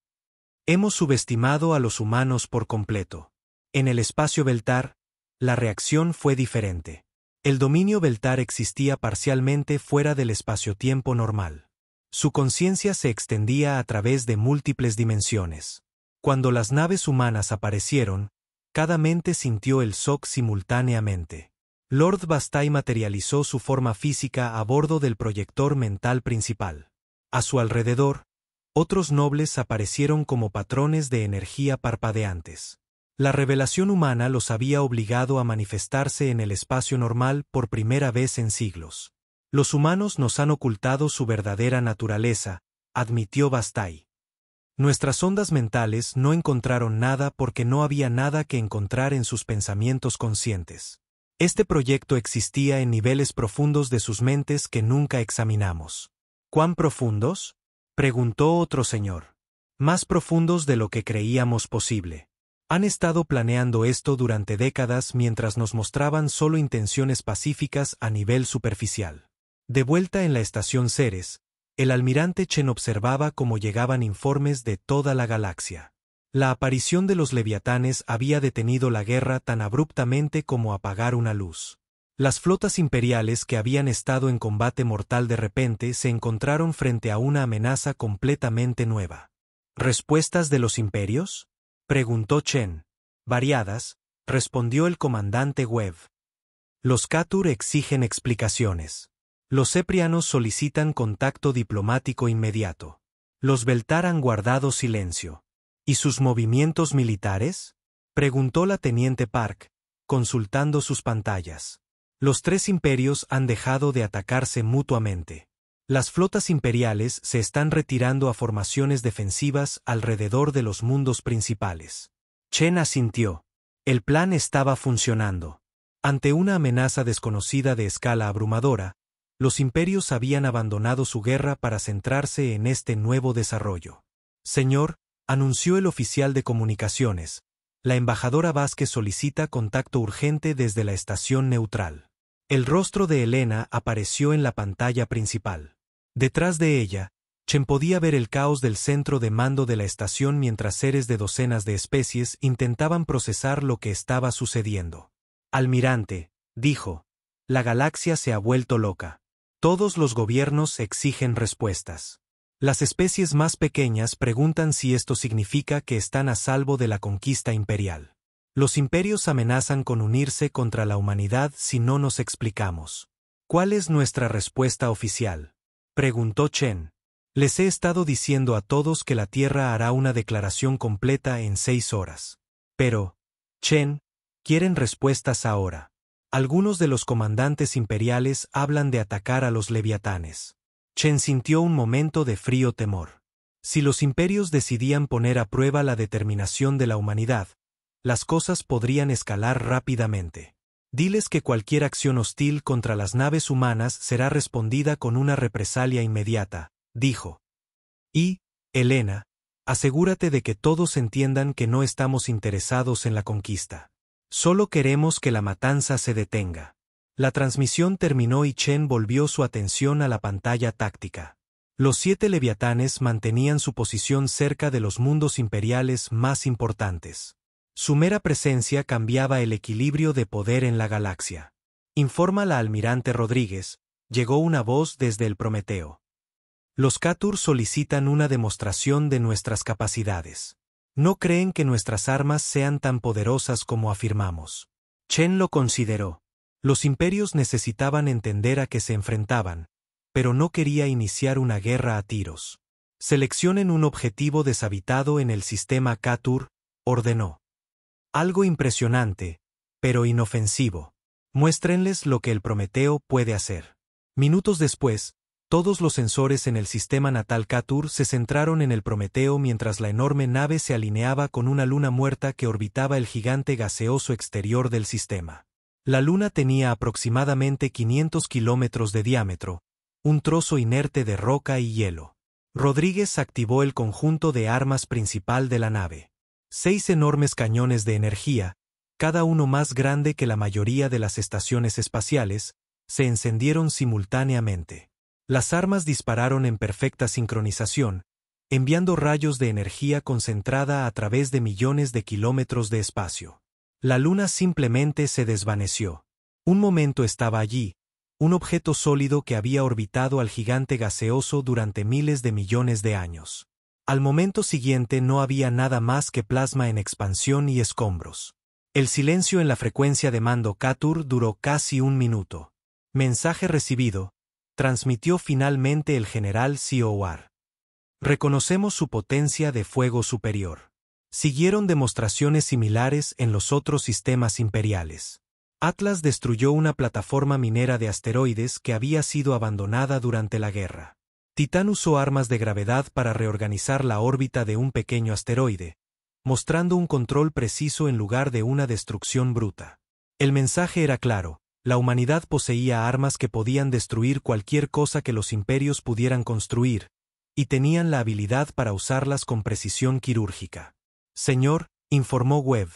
Hemos subestimado a los humanos por completo. En el espacio Beltar, la reacción fue diferente. El dominio Beltar existía parcialmente fuera del espacio-tiempo normal. Su conciencia se extendía a través de múltiples dimensiones. Cuando las naves humanas aparecieron, cada mente sintió el shock simultáneamente. Lord Bastai materializó su forma física a bordo del proyector mental principal. A su alrededor, otros nobles aparecieron como patrones de energía parpadeantes. La revelación humana los había obligado a manifestarse en el espacio normal por primera vez en siglos. Los humanos nos han ocultado su verdadera naturaleza, admitió Bastai. Nuestras ondas mentales no encontraron nada porque no había nada que encontrar en sus pensamientos conscientes. Este proyecto existía en niveles profundos de sus mentes que nunca examinamos. ¿Cuán profundos?, preguntó otro señor. Más profundos de lo que creíamos posible. Han estado planeando esto durante décadas mientras nos mostraban solo intenciones pacíficas a nivel superficial. De vuelta en la estación Ceres, el almirante Chen observaba cómo llegaban informes de toda la galaxia. La aparición de los leviatanes había detenido la guerra tan abruptamente como apagar una luz. Las flotas imperiales que habían estado en combate mortal de repente se encontraron frente a una amenaza completamente nueva. ¿Respuestas de los imperios?, preguntó Chen. Variadas, respondió el comandante Webb. Los Katur exigen explicaciones. Los Ceprianos solicitan contacto diplomático inmediato. Los Beltar han guardado silencio. ¿Y sus movimientos militares? Preguntó la teniente Park, consultando sus pantallas. Los tres imperios han dejado de atacarse mutuamente. Las flotas imperiales se están retirando a formaciones defensivas alrededor de los mundos principales. Chen asintió. El plan estaba funcionando. Ante una amenaza desconocida de escala abrumadora, los imperios habían abandonado su guerra para centrarse en este nuevo desarrollo. Señor, anunció el oficial de comunicaciones, la embajadora Vázquez solicita contacto urgente desde la estación neutral. El rostro de Helena apareció en la pantalla principal. Detrás de ella, Chen podía ver el caos del centro de mando de la estación mientras seres de docenas de especies intentaban procesar lo que estaba sucediendo. Almirante, dijo, la galaxia se ha vuelto loca. Todos los gobiernos exigen respuestas. Las especies más pequeñas preguntan si esto significa que están a salvo de la conquista imperial. Los imperios amenazan con unirse contra la humanidad si no nos explicamos. ¿Cuál es nuestra respuesta oficial? Preguntó Chen. Les he estado diciendo a todos que la Tierra hará una declaración completa en 6 horas. Pero, Chen, quieren respuestas ahora. Algunos de los comandantes imperiales hablan de atacar a los leviatanes. Chen sintió un momento de frío temor. Si los imperios decidían poner a prueba la determinación de la humanidad, las cosas podrían escalar rápidamente. Diles que cualquier acción hostil contra las naves humanas será respondida con una represalia inmediata, dijo. Y, Helena, asegúrate de que todos entiendan que no estamos interesados en la conquista. Solo queremos que la matanza se detenga. La transmisión terminó y Chen volvió su atención a la pantalla táctica. Los 7 leviatanes mantenían su posición cerca de los mundos imperiales más importantes. Su mera presencia cambiaba el equilibrio de poder en la galaxia. Informa la almirante Rodríguez, llegó una voz desde el Prometeo. Los Catur solicitan una demostración de nuestras capacidades. No creen que nuestras armas sean tan poderosas como afirmamos. Chen lo consideró. Los imperios necesitaban entender a qué se enfrentaban, pero no quería iniciar una guerra a tiros. Seleccionen un objetivo deshabitado en el sistema Catur, ordenó. Algo impresionante, pero inofensivo. Muéstrenles lo que el Prometeo puede hacer. Minutos después, todos los sensores en el sistema natal Catur se centraron en el Prometeo mientras la enorme nave se alineaba con una luna muerta que orbitaba el gigante gaseoso exterior del sistema. La luna tenía aproximadamente 500 kilómetros de diámetro, un trozo inerte de roca y hielo. Rodríguez activó el conjunto de armas principal de la nave. 6 enormes cañones de energía, cada uno más grande que la mayoría de las estaciones espaciales, se encendieron simultáneamente. Las armas dispararon en perfecta sincronización, enviando rayos de energía concentrada a través de millones de kilómetros de espacio. La luna simplemente se desvaneció. Un momento estaba allí, un objeto sólido que había orbitado al gigante gaseoso durante miles de millones de años. Al momento siguiente no había nada más que plasma en expansión y escombros. El silencio en la frecuencia de mando Catur duró casi 1 minuto. Mensaje recibido, transmitió finalmente el general Cioar. Reconocemos su potencia de fuego superior. Siguieron demostraciones similares en los otros sistemas imperiales. Atlas destruyó una plataforma minera de asteroides que había sido abandonada durante la guerra. Titán usó armas de gravedad para reorganizar la órbita de un pequeño asteroide, mostrando un control preciso en lugar de una destrucción bruta. El mensaje era claro, la humanidad poseía armas que podían destruir cualquier cosa que los imperios pudieran construir, y tenían la habilidad para usarlas con precisión quirúrgica. Señor, informó Webb,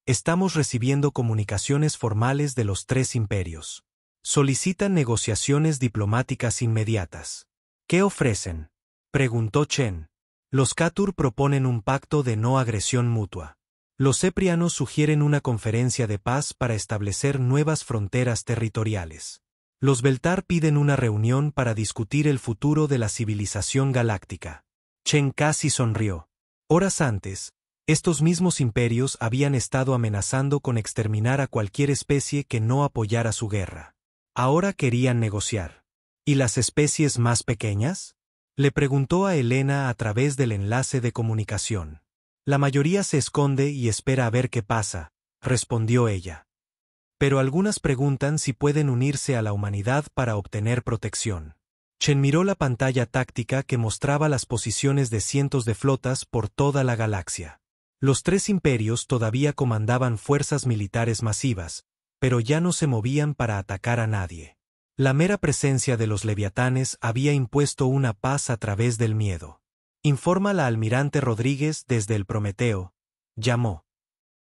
estamos recibiendo comunicaciones formales de los 3 imperios. Solicitan negociaciones diplomáticas inmediatas. ¿Qué ofrecen?, preguntó Chen. Los Catur proponen un pacto de no agresión mutua. Los Ceprianos sugieren una conferencia de paz para establecer nuevas fronteras territoriales. Los Beltar piden una reunión para discutir el futuro de la civilización galáctica. Chen casi sonrió. Horas antes, estos mismos imperios habían estado amenazando con exterminar a cualquier especie que no apoyara su guerra. Ahora querían negociar. ¿Y las especies más pequeñas? Le preguntó a Elena a través del enlace de comunicación. La mayoría se esconde y espera a ver qué pasa, respondió ella. Pero algunas preguntan si pueden unirse a la humanidad para obtener protección. Chen miró la pantalla táctica que mostraba las posiciones de cientos de flotas por toda la galaxia. Los tres imperios todavía comandaban fuerzas militares masivas, pero ya no se movían para atacar a nadie. La mera presencia de los leviatanes había impuesto una paz a través del miedo. Informa la almirante Rodríguez desde el Prometeo, llamó.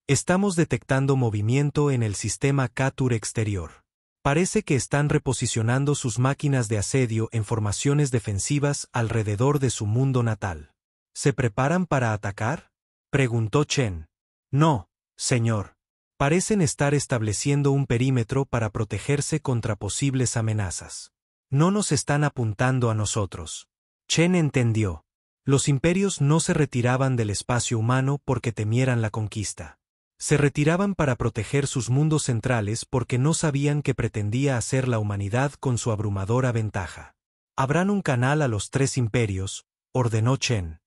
Estamos detectando movimiento en el sistema Catur exterior. Parece que están reposicionando sus máquinas de asedio en formaciones defensivas alrededor de su mundo natal. ¿Se preparan para atacar?, preguntó Chen. No, señor. Parecen estar estableciendo un perímetro para protegerse contra posibles amenazas. No nos están apuntando a nosotros. Chen entendió. Los imperios no se retiraban del espacio humano porque temieran la conquista. Se retiraban para proteger sus mundos centrales porque no sabían qué pretendía hacer la humanidad con su abrumadora ventaja. Abran un canal a los tres imperios, ordenó Chen.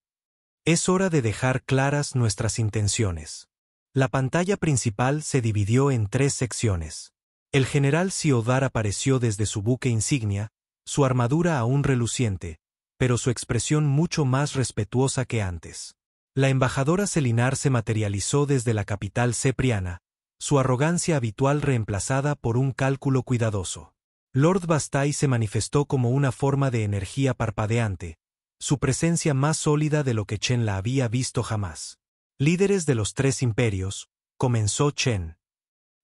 Es hora de dejar claras nuestras intenciones. La pantalla principal se dividió en tres secciones. El general Siodar apareció desde su buque insignia, su armadura aún reluciente, pero su expresión mucho más respetuosa que antes. La embajadora Selinar se materializó desde la capital cepriana, su arrogancia habitual reemplazada por un cálculo cuidadoso. Lord Bastei se manifestó como una forma de energía parpadeante, su presencia más sólida de lo que Chen la había visto jamás. Líderes de los tres imperios, comenzó Chen.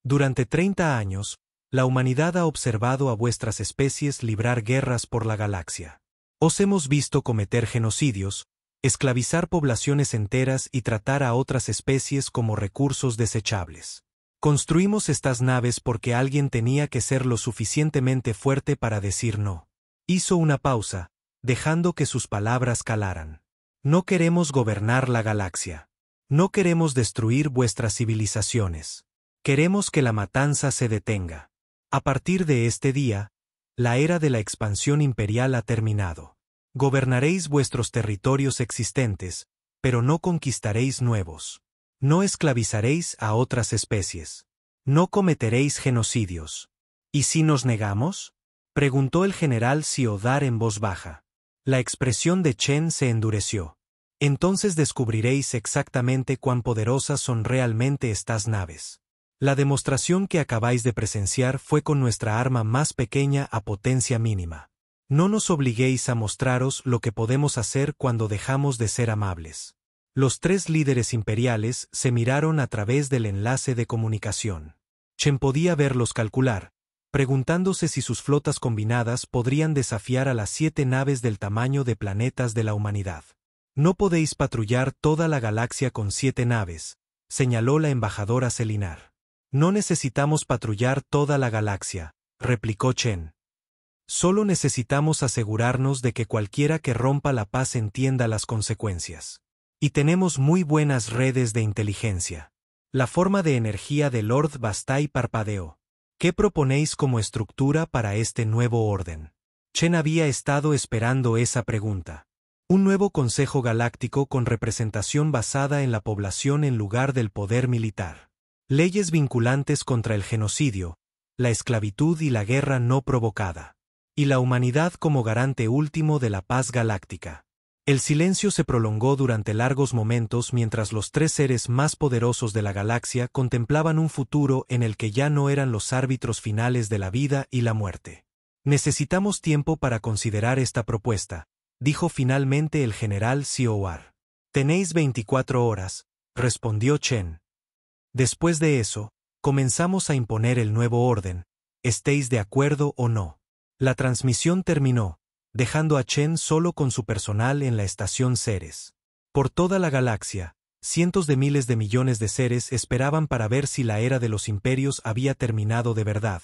Durante 30 años, la humanidad ha observado a vuestras especies librar guerras por la galaxia. Os hemos visto cometer genocidios, esclavizar poblaciones enteras y tratar a otras especies como recursos desechables. Construimos estas naves porque alguien tenía que ser lo suficientemente fuerte para decir no. Hizo una pausa, dejando que sus palabras calaran. No queremos gobernar la galaxia. No queremos destruir vuestras civilizaciones. Queremos que la matanza se detenga. A partir de este día, la era de la expansión imperial ha terminado. Gobernaréis vuestros territorios existentes, pero no conquistaréis nuevos. No esclavizaréis a otras especies. No cometeréis genocidios. ¿Y si nos negamos?, preguntó el general Siodar en voz baja. La expresión de Chen se endureció. Entonces descubriréis exactamente cuán poderosas son realmente estas naves. La demostración que acabáis de presenciar fue con nuestra arma más pequeña a potencia mínima. No nos obliguéis a mostraros lo que podemos hacer cuando dejamos de ser amables. Los tres líderes imperiales se miraron a través del enlace de comunicación. Chen podía verlos calcular, preguntándose si sus flotas combinadas podrían desafiar a las 7 naves del tamaño de planetas de la humanidad. No podéis patrullar toda la galaxia con 7 naves, señaló la embajadora Selinar. No necesitamos patrullar toda la galaxia, replicó Chen. Solo necesitamos asegurarnos de que cualquiera que rompa la paz entienda las consecuencias. Y tenemos muy buenas redes de inteligencia. La forma de energía de Lord Bastei parpadeó. ¿Qué proponéis como estructura para este nuevo orden? Chen había estado esperando esa pregunta. Un nuevo Consejo Galáctico con representación basada en la población en lugar del poder militar. Leyes vinculantes contra el genocidio, la esclavitud y la guerra no provocada. Y la humanidad como garante último de la paz galáctica. El silencio se prolongó durante largos momentos mientras los tres seres más poderosos de la galaxia contemplaban un futuro en el que ya no eran los árbitros finales de la vida y la muerte. Necesitamos tiempo para considerar esta propuesta, dijo finalmente el general Siodar. Tenéis 24 horas, respondió Chen. Después de eso, comenzamos a imponer el nuevo orden, estéis de acuerdo o no. La transmisión terminó, dejando a Chen solo con su personal en la estación Ceres. Por toda la galaxia, cientos de miles de millones de seres esperaban para ver si la era de los imperios había terminado de verdad,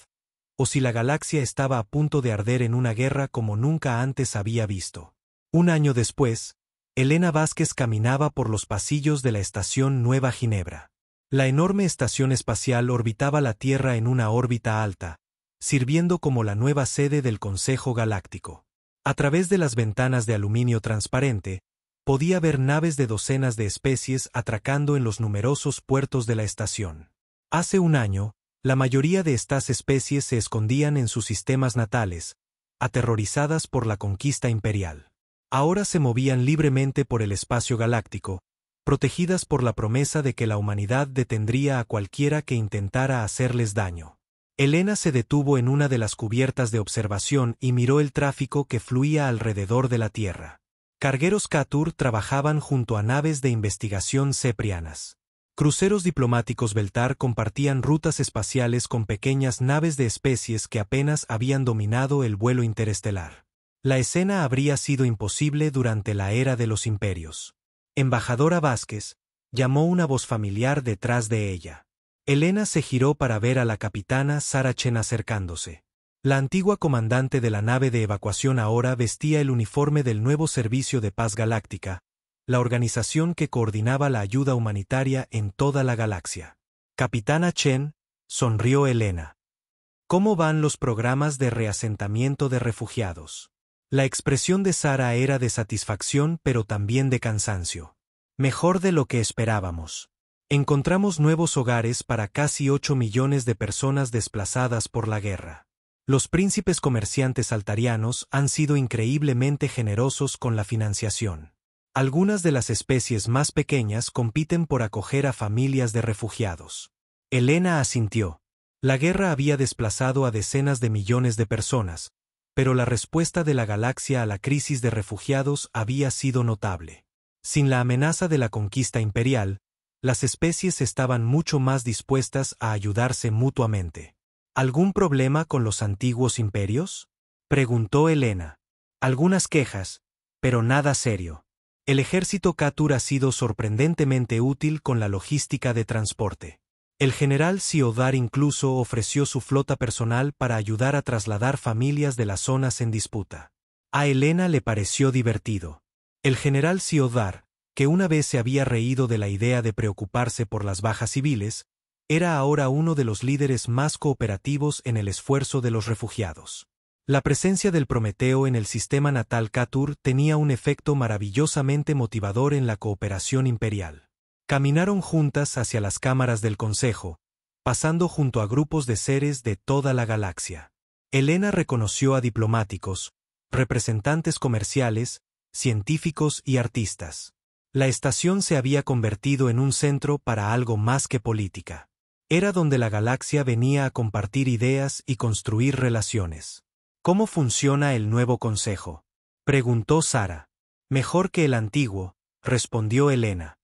o si la galaxia estaba a punto de arder en una guerra como nunca antes había visto. Un año después, Elena Vázquez caminaba por los pasillos de la estación Nueva Ginebra. La enorme estación espacial orbitaba la Tierra en una órbita alta, sirviendo como la nueva sede del Consejo Galáctico. A través de las ventanas de aluminio transparente, podía ver naves de docenas de especies atracando en los numerosos puertos de la estación. Hace un año, la mayoría de estas especies se escondían en sus sistemas natales, aterrorizadas por la conquista imperial. Ahora se movían libremente por el espacio galáctico, protegidas por la promesa de que la humanidad detendría a cualquiera que intentara hacerles daño. Elena se detuvo en una de las cubiertas de observación y miró el tráfico que fluía alrededor de la Tierra. Cargueros Katur trabajaban junto a naves de investigación ceprianas. Cruceros diplomáticos Beltar compartían rutas espaciales con pequeñas naves de especies que apenas habían dominado el vuelo interestelar. La escena habría sido imposible durante la era de los imperios. Embajadora Vázquez, llamó una voz familiar detrás de ella. Elena se giró para ver a la capitana Sara Chen acercándose. La antigua comandante de la nave de evacuación ahora vestía el uniforme del nuevo Servicio de Paz Galáctica, la organización que coordinaba la ayuda humanitaria en toda la galaxia. Capitana Chen, sonrió Elena. ¿Cómo van los programas de reasentamiento de refugiados? La expresión de Sara era de satisfacción pero también de cansancio. Mejor de lo que esperábamos. Encontramos nuevos hogares para casi 8 millones de personas desplazadas por la guerra. Los príncipes comerciantes altarianos han sido increíblemente generosos con la financiación. Algunas de las especies más pequeñas compiten por acoger a familias de refugiados. Elena asintió. La guerra había desplazado a decenas de millones de personas, pero la respuesta de la galaxia a la crisis de refugiados había sido notable. Sin la amenaza de la conquista imperial, las especies estaban mucho más dispuestas a ayudarse mutuamente. ¿Algún problema con los antiguos imperios?, preguntó Elena. Algunas quejas, pero nada serio. El ejército Katur ha sido sorprendentemente útil con la logística de transporte. El general Siodar incluso ofreció su flota personal para ayudar a trasladar familias de las zonas en disputa. A Elena le pareció divertido. El general Siodar, que una vez se había reído de la idea de preocuparse por las bajas civiles, era ahora uno de los líderes más cooperativos en el esfuerzo de los refugiados. La presencia del Prometeo en el sistema natal Katur tenía un efecto maravillosamente motivador en la cooperación imperial. Caminaron juntas hacia las cámaras del Consejo, pasando junto a grupos de seres de toda la galaxia. Elena reconoció a diplomáticos, representantes comerciales, científicos y artistas. La estación se había convertido en un centro para algo más que política. Era donde la galaxia venía a compartir ideas y construir relaciones. ¿Cómo funciona el nuevo consejo?, preguntó Sara. Mejor que el antiguo, respondió Elena.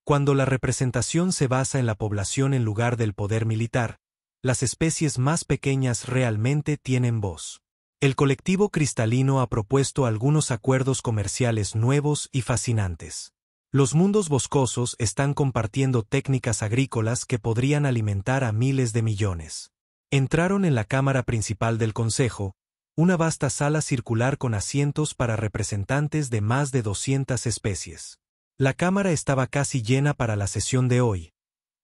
Cuando la representación se basa en la población en lugar del poder militar, las especies más pequeñas realmente tienen voz. El colectivo cristalino ha propuesto algunos acuerdos comerciales nuevos y fascinantes. Los mundos boscosos están compartiendo técnicas agrícolas que podrían alimentar a miles de millones. Entraron en la cámara principal del Consejo, una vasta sala circular con asientos para representantes de más de 200 especies. La cámara estaba casi llena para la sesión de hoy,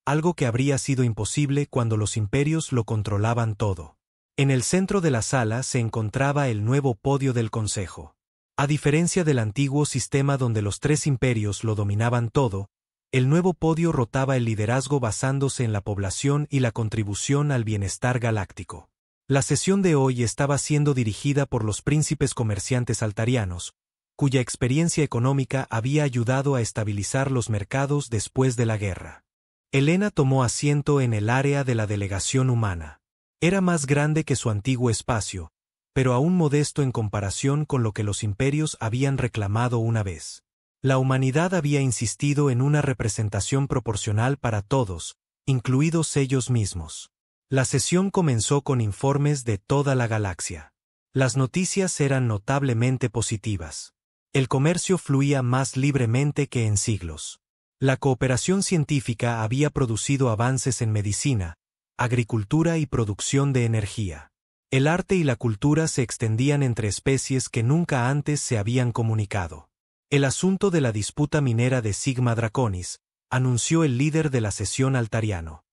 algo que habría sido imposible cuando los imperios lo controlaban todo. En el centro de la sala se encontraba el nuevo podio del Consejo. A diferencia del antiguo sistema donde los tres imperios lo dominaban todo, el nuevo podio rotaba el liderazgo basándose en la población y la contribución al bienestar galáctico. La sesión de hoy estaba siendo dirigida por los príncipes comerciantes altarianos, cuya experiencia económica había ayudado a estabilizar los mercados después de la guerra. Elena tomó asiento en el área de la delegación humana. Era más grande que su antiguo espacio, pero aún modesto en comparación con lo que los imperios habían reclamado una vez. La humanidad había insistido en una representación proporcional para todos, incluidos ellos mismos. La sesión comenzó con informes de toda la galaxia. Las noticias eran notablemente positivas. El comercio fluía más libremente que en siglos. La cooperación científica había producido avances en medicina, agricultura y producción de energía. El arte y la cultura se extendían entre especies que nunca antes se habían comunicado. El asunto de la disputa minera de Sigma Draconis, anunció el líder de la sesión altariano.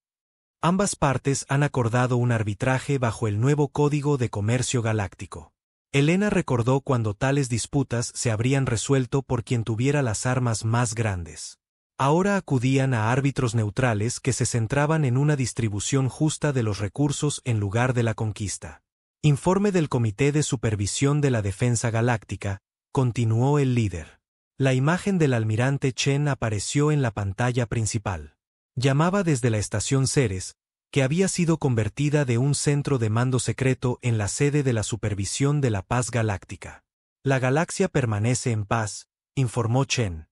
Ambas partes han acordado un arbitraje bajo el nuevo Código de Comercio Galáctico. Elena recordó cuando tales disputas se habrían resuelto por quien tuviera las armas más grandes. Ahora acudían a árbitros neutrales que se centraban en una distribución justa de los recursos en lugar de la conquista. Informe del Comité de Supervisión de la Defensa Galáctica, continuó el líder. La imagen del almirante Chen apareció en la pantalla principal. Llamaba desde la estación Ceres, que había sido convertida de un centro de mando secreto en la sede de la supervisión de la paz galáctica. La galaxia permanece en paz, informó Chen.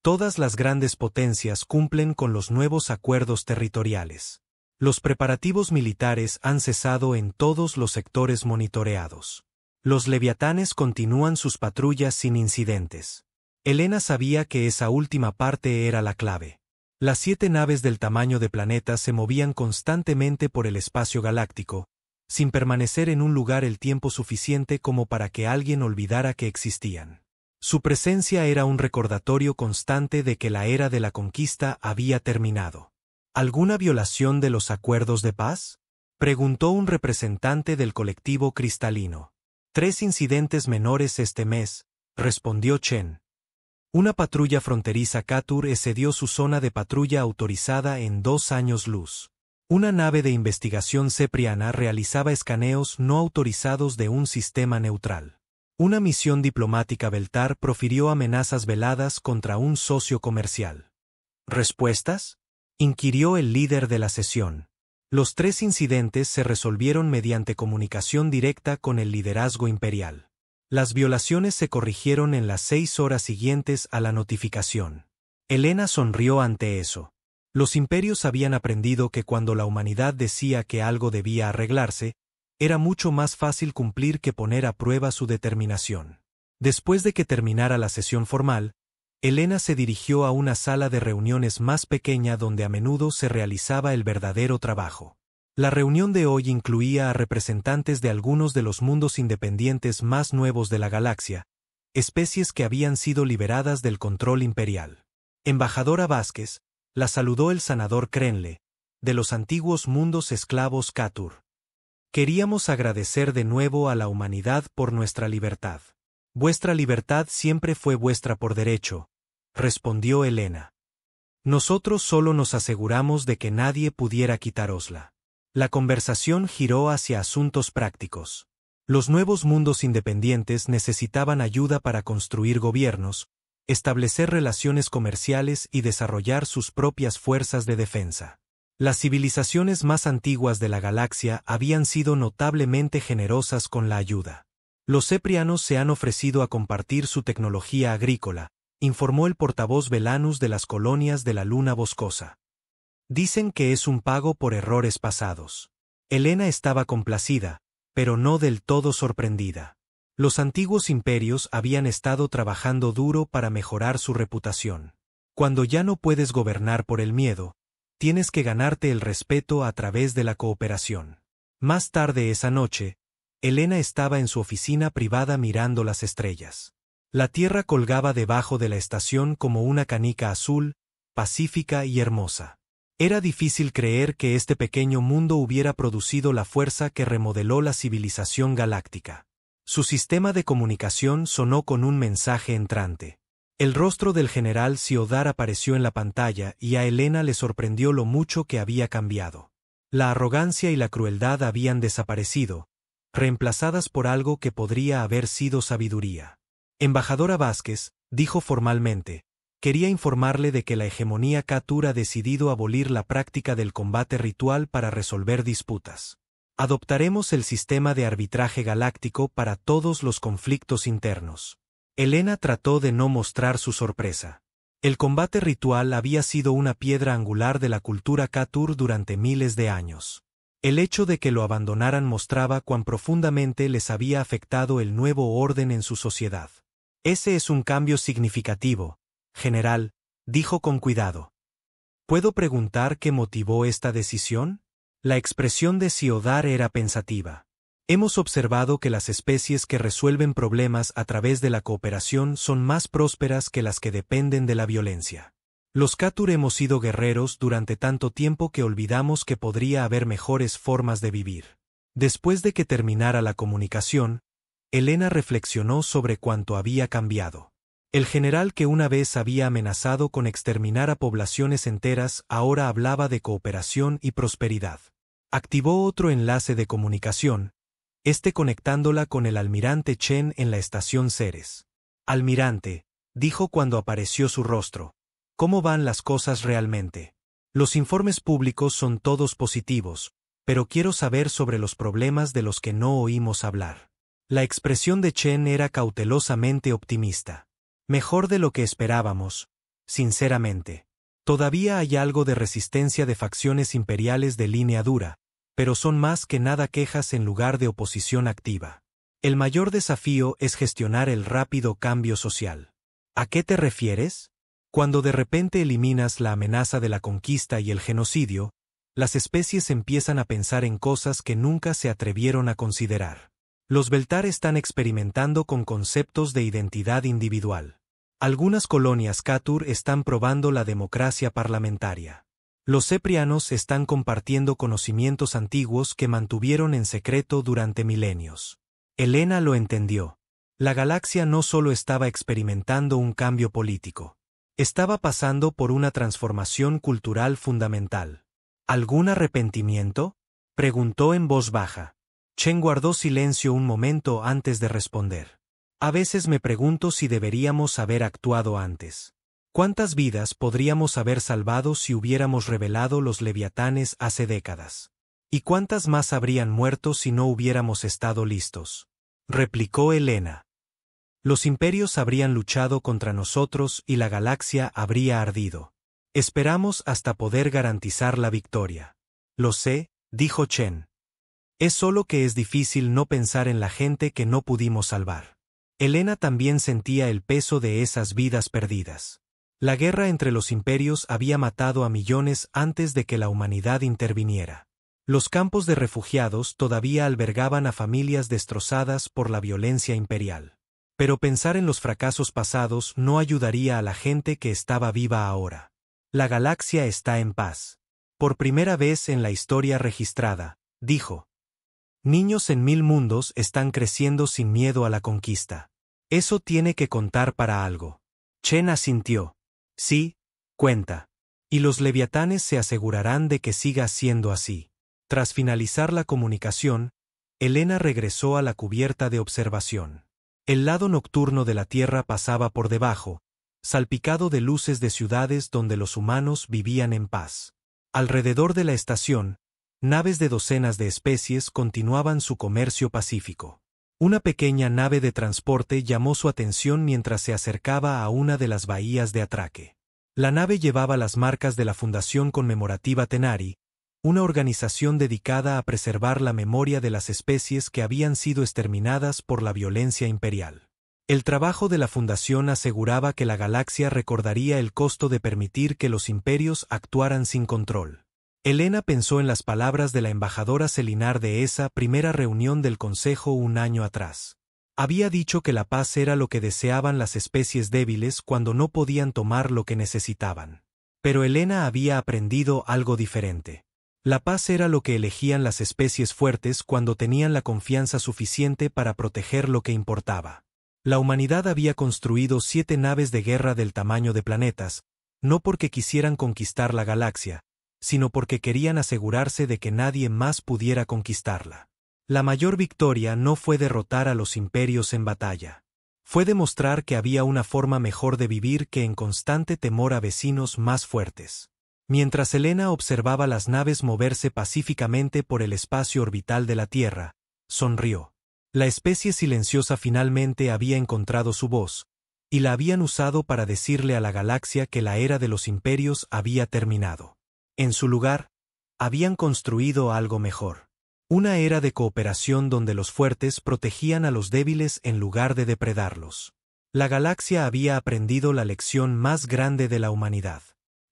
Todas las grandes potencias cumplen con los nuevos acuerdos territoriales. Los preparativos militares han cesado en todos los sectores monitoreados. Los leviatanes continúan sus patrullas sin incidentes. Elena sabía que esa última parte era la clave. Las 7 naves del tamaño de planetas se movían constantemente por el espacio galáctico, sin permanecer en un lugar el tiempo suficiente como para que alguien olvidara que existían. Su presencia era un recordatorio constante de que la era de la conquista había terminado. ¿Alguna violación de los acuerdos de paz?, preguntó un representante del colectivo cristalino. 3 incidentes menores este mes, respondió Chen. Una patrulla fronteriza Katur excedió su zona de patrulla autorizada en 2 años luz. Una nave de investigación cepriana realizaba escaneos no autorizados de un sistema neutral. Una misión diplomática Beltar profirió amenazas veladas contra un socio comercial. ¿Respuestas?, inquirió el líder de la sesión. Los 3 incidentes se resolvieron mediante comunicación directa con el liderazgo imperial. Las violaciones se corrigieron en las 6 horas siguientes a la notificación. Elena sonrió ante eso. Los imperios habían aprendido que cuando la humanidad decía que algo debía arreglarse, era mucho más fácil cumplir que poner a prueba su determinación. Después de que terminara la sesión formal, Elena se dirigió a una sala de reuniones más pequeña donde a menudo se realizaba el verdadero trabajo. La reunión de hoy incluía a representantes de algunos de los mundos independientes más nuevos de la galaxia, especies que habían sido liberadas del control imperial. Embajadora Vázquez, la saludó el sanador Krenle, de los antiguos mundos esclavos Katur. Queríamos agradecer de nuevo a la humanidad por nuestra libertad. Vuestra libertad siempre fue vuestra por derecho, respondió Elena. Nosotros solo nos aseguramos de que nadie pudiera quitárosla. La conversación giró hacia asuntos prácticos. Los nuevos mundos independientes necesitaban ayuda para construir gobiernos, establecer relaciones comerciales y desarrollar sus propias fuerzas de defensa. Las civilizaciones más antiguas de la galaxia habían sido notablemente generosas con la ayuda. Los ceprianos se han ofrecido a compartir su tecnología agrícola, informó el portavoz Velanus de las colonias de la Luna Boscosa. Dicen que es un pago por errores pasados. Elena estaba complacida, pero no del todo sorprendida. Los antiguos imperios habían estado trabajando duro para mejorar su reputación. Cuando ya no puedes gobernar por el miedo, tienes que ganarte el respeto a través de la cooperación. Más tarde esa noche, Elena estaba en su oficina privada mirando las estrellas. La Tierra colgaba debajo de la estación como una canica azul, pacífica y hermosa. Era difícil creer que este pequeño mundo hubiera producido la fuerza que remodeló la civilización galáctica. Su sistema de comunicación sonó con un mensaje entrante. El rostro del general Siodar apareció en la pantalla y a Elena le sorprendió lo mucho que había cambiado. La arrogancia y la crueldad habían desaparecido, reemplazadas por algo que podría haber sido sabiduría. Embajadora Vázquez, dijo formalmente, quería informarle de que la hegemonía Katur ha decidido abolir la práctica del combate ritual para resolver disputas. Adoptaremos el sistema de arbitraje galáctico para todos los conflictos internos. Elena trató de no mostrar su sorpresa. El combate ritual había sido una piedra angular de la cultura Katur durante miles de años. El hecho de que lo abandonaran mostraba cuán profundamente les había afectado el nuevo orden en su sociedad. Ese es un cambio significativo, general, dijo con cuidado. ¿Puedo preguntar qué motivó esta decisión? La expresión de Siodar era pensativa. Hemos observado que las especies que resuelven problemas a través de la cooperación son más prósperas que las que dependen de la violencia. Los Katur hemos sido guerreros durante tanto tiempo que olvidamos que podría haber mejores formas de vivir. Después de que terminara la comunicación, Elena reflexionó sobre cuánto había cambiado. El general que una vez había amenazado con exterminar a poblaciones enteras ahora hablaba de cooperación y prosperidad. Activó otro enlace de comunicación, conectándola con el almirante Chen en la estación Ceres. Almirante, dijo cuando apareció su rostro, ¿cómo van las cosas realmente? Los informes públicos son todos positivos, pero quiero saber sobre los problemas de los que no oímos hablar. La expresión de Chen era cautelosamente optimista. Mejor de lo que esperábamos, sinceramente. Todavía hay algo de resistencia de facciones imperiales de línea dura, pero son más que nada quejas en lugar de oposición activa. El mayor desafío es gestionar el rápido cambio social. ¿A qué te refieres? Cuando de repente eliminas la amenaza de la conquista y el genocidio, las especies empiezan a pensar en cosas que nunca se atrevieron a considerar. Los Beltar están experimentando con conceptos de identidad individual. Algunas colonias Katur están probando la democracia parlamentaria. Los Ceprianos están compartiendo conocimientos antiguos que mantuvieron en secreto durante milenios. Elena lo entendió. La galaxia no solo estaba experimentando un cambio político. Estaba pasando por una transformación cultural fundamental. ¿Algún arrepentimiento? Preguntó en voz baja. Chen guardó silencio un momento antes de responder. A veces me pregunto si deberíamos haber actuado antes. ¿Cuántas vidas podríamos haber salvado si hubiéramos revelado los leviatanes hace décadas? ¿Y cuántas más habrían muerto si no hubiéramos estado listos? Replicó Elena. Los imperios habrían luchado contra nosotros y la galaxia habría ardido. Esperamos hasta poder garantizar la victoria. Lo sé, dijo Chen. Es solo que es difícil no pensar en la gente que no pudimos salvar. Elena también sentía el peso de esas vidas perdidas. La guerra entre los imperios había matado a millones antes de que la humanidad interviniera. Los campos de refugiados todavía albergaban a familias destrozadas por la violencia imperial. Pero pensar en los fracasos pasados no ayudaría a la gente que estaba viva ahora. La galaxia está en paz. Por primera vez en la historia registrada, dijo. Niños en 1000 mundos están creciendo sin miedo a la conquista. Eso tiene que contar para algo. Chen asintió. Sí, cuenta. Y los leviatanes se asegurarán de que siga siendo así. Tras finalizar la comunicación, Elena regresó a la cubierta de observación. El lado nocturno de la Tierra pasaba por debajo, salpicado de luces de ciudades donde los humanos vivían en paz. Alrededor de la estación, naves de docenas de especies continuaban su comercio pacífico. Una pequeña nave de transporte llamó su atención mientras se acercaba a una de las bahías de atraque. La nave llevaba las marcas de la Fundación Conmemorativa Tenari, una organización dedicada a preservar la memoria de las especies que habían sido exterminadas por la violencia imperial. El trabajo de la fundación aseguraba que la galaxia recordaría el costo de permitir que los imperios actuaran sin control. Elena pensó en las palabras de la embajadora Selinar de esa primera reunión del Consejo un año atrás. Había dicho que la paz era lo que deseaban las especies débiles cuando no podían tomar lo que necesitaban. Pero Elena había aprendido algo diferente. La paz era lo que elegían las especies fuertes cuando tenían la confianza suficiente para proteger lo que importaba. La humanidad había construido 7 naves de guerra del tamaño de planetas, no porque quisieran conquistar la galaxia, sino porque querían asegurarse de que nadie más pudiera conquistarla. La mayor victoria no fue derrotar a los imperios en batalla. Fue demostrar que había una forma mejor de vivir que en constante temor a vecinos más fuertes. Mientras Elena observaba las naves moverse pacíficamente por el espacio orbital de la Tierra, sonrió. La especie silenciosa finalmente había encontrado su voz, y la habían usado para decirle a la galaxia que la era de los imperios había terminado. En su lugar, habían construido algo mejor. Una era de cooperación donde los fuertes protegían a los débiles en lugar de depredarlos. La galaxia había aprendido la lección más grande de la humanidad.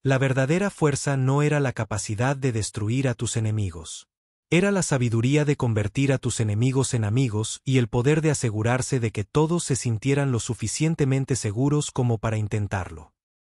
La verdadera fuerza no era la capacidad de destruir a tus enemigos. Era la sabiduría de convertir a tus enemigos en amigos y el poder de asegurarse de que todos se sintieran lo suficientemente seguros como para intentarlo.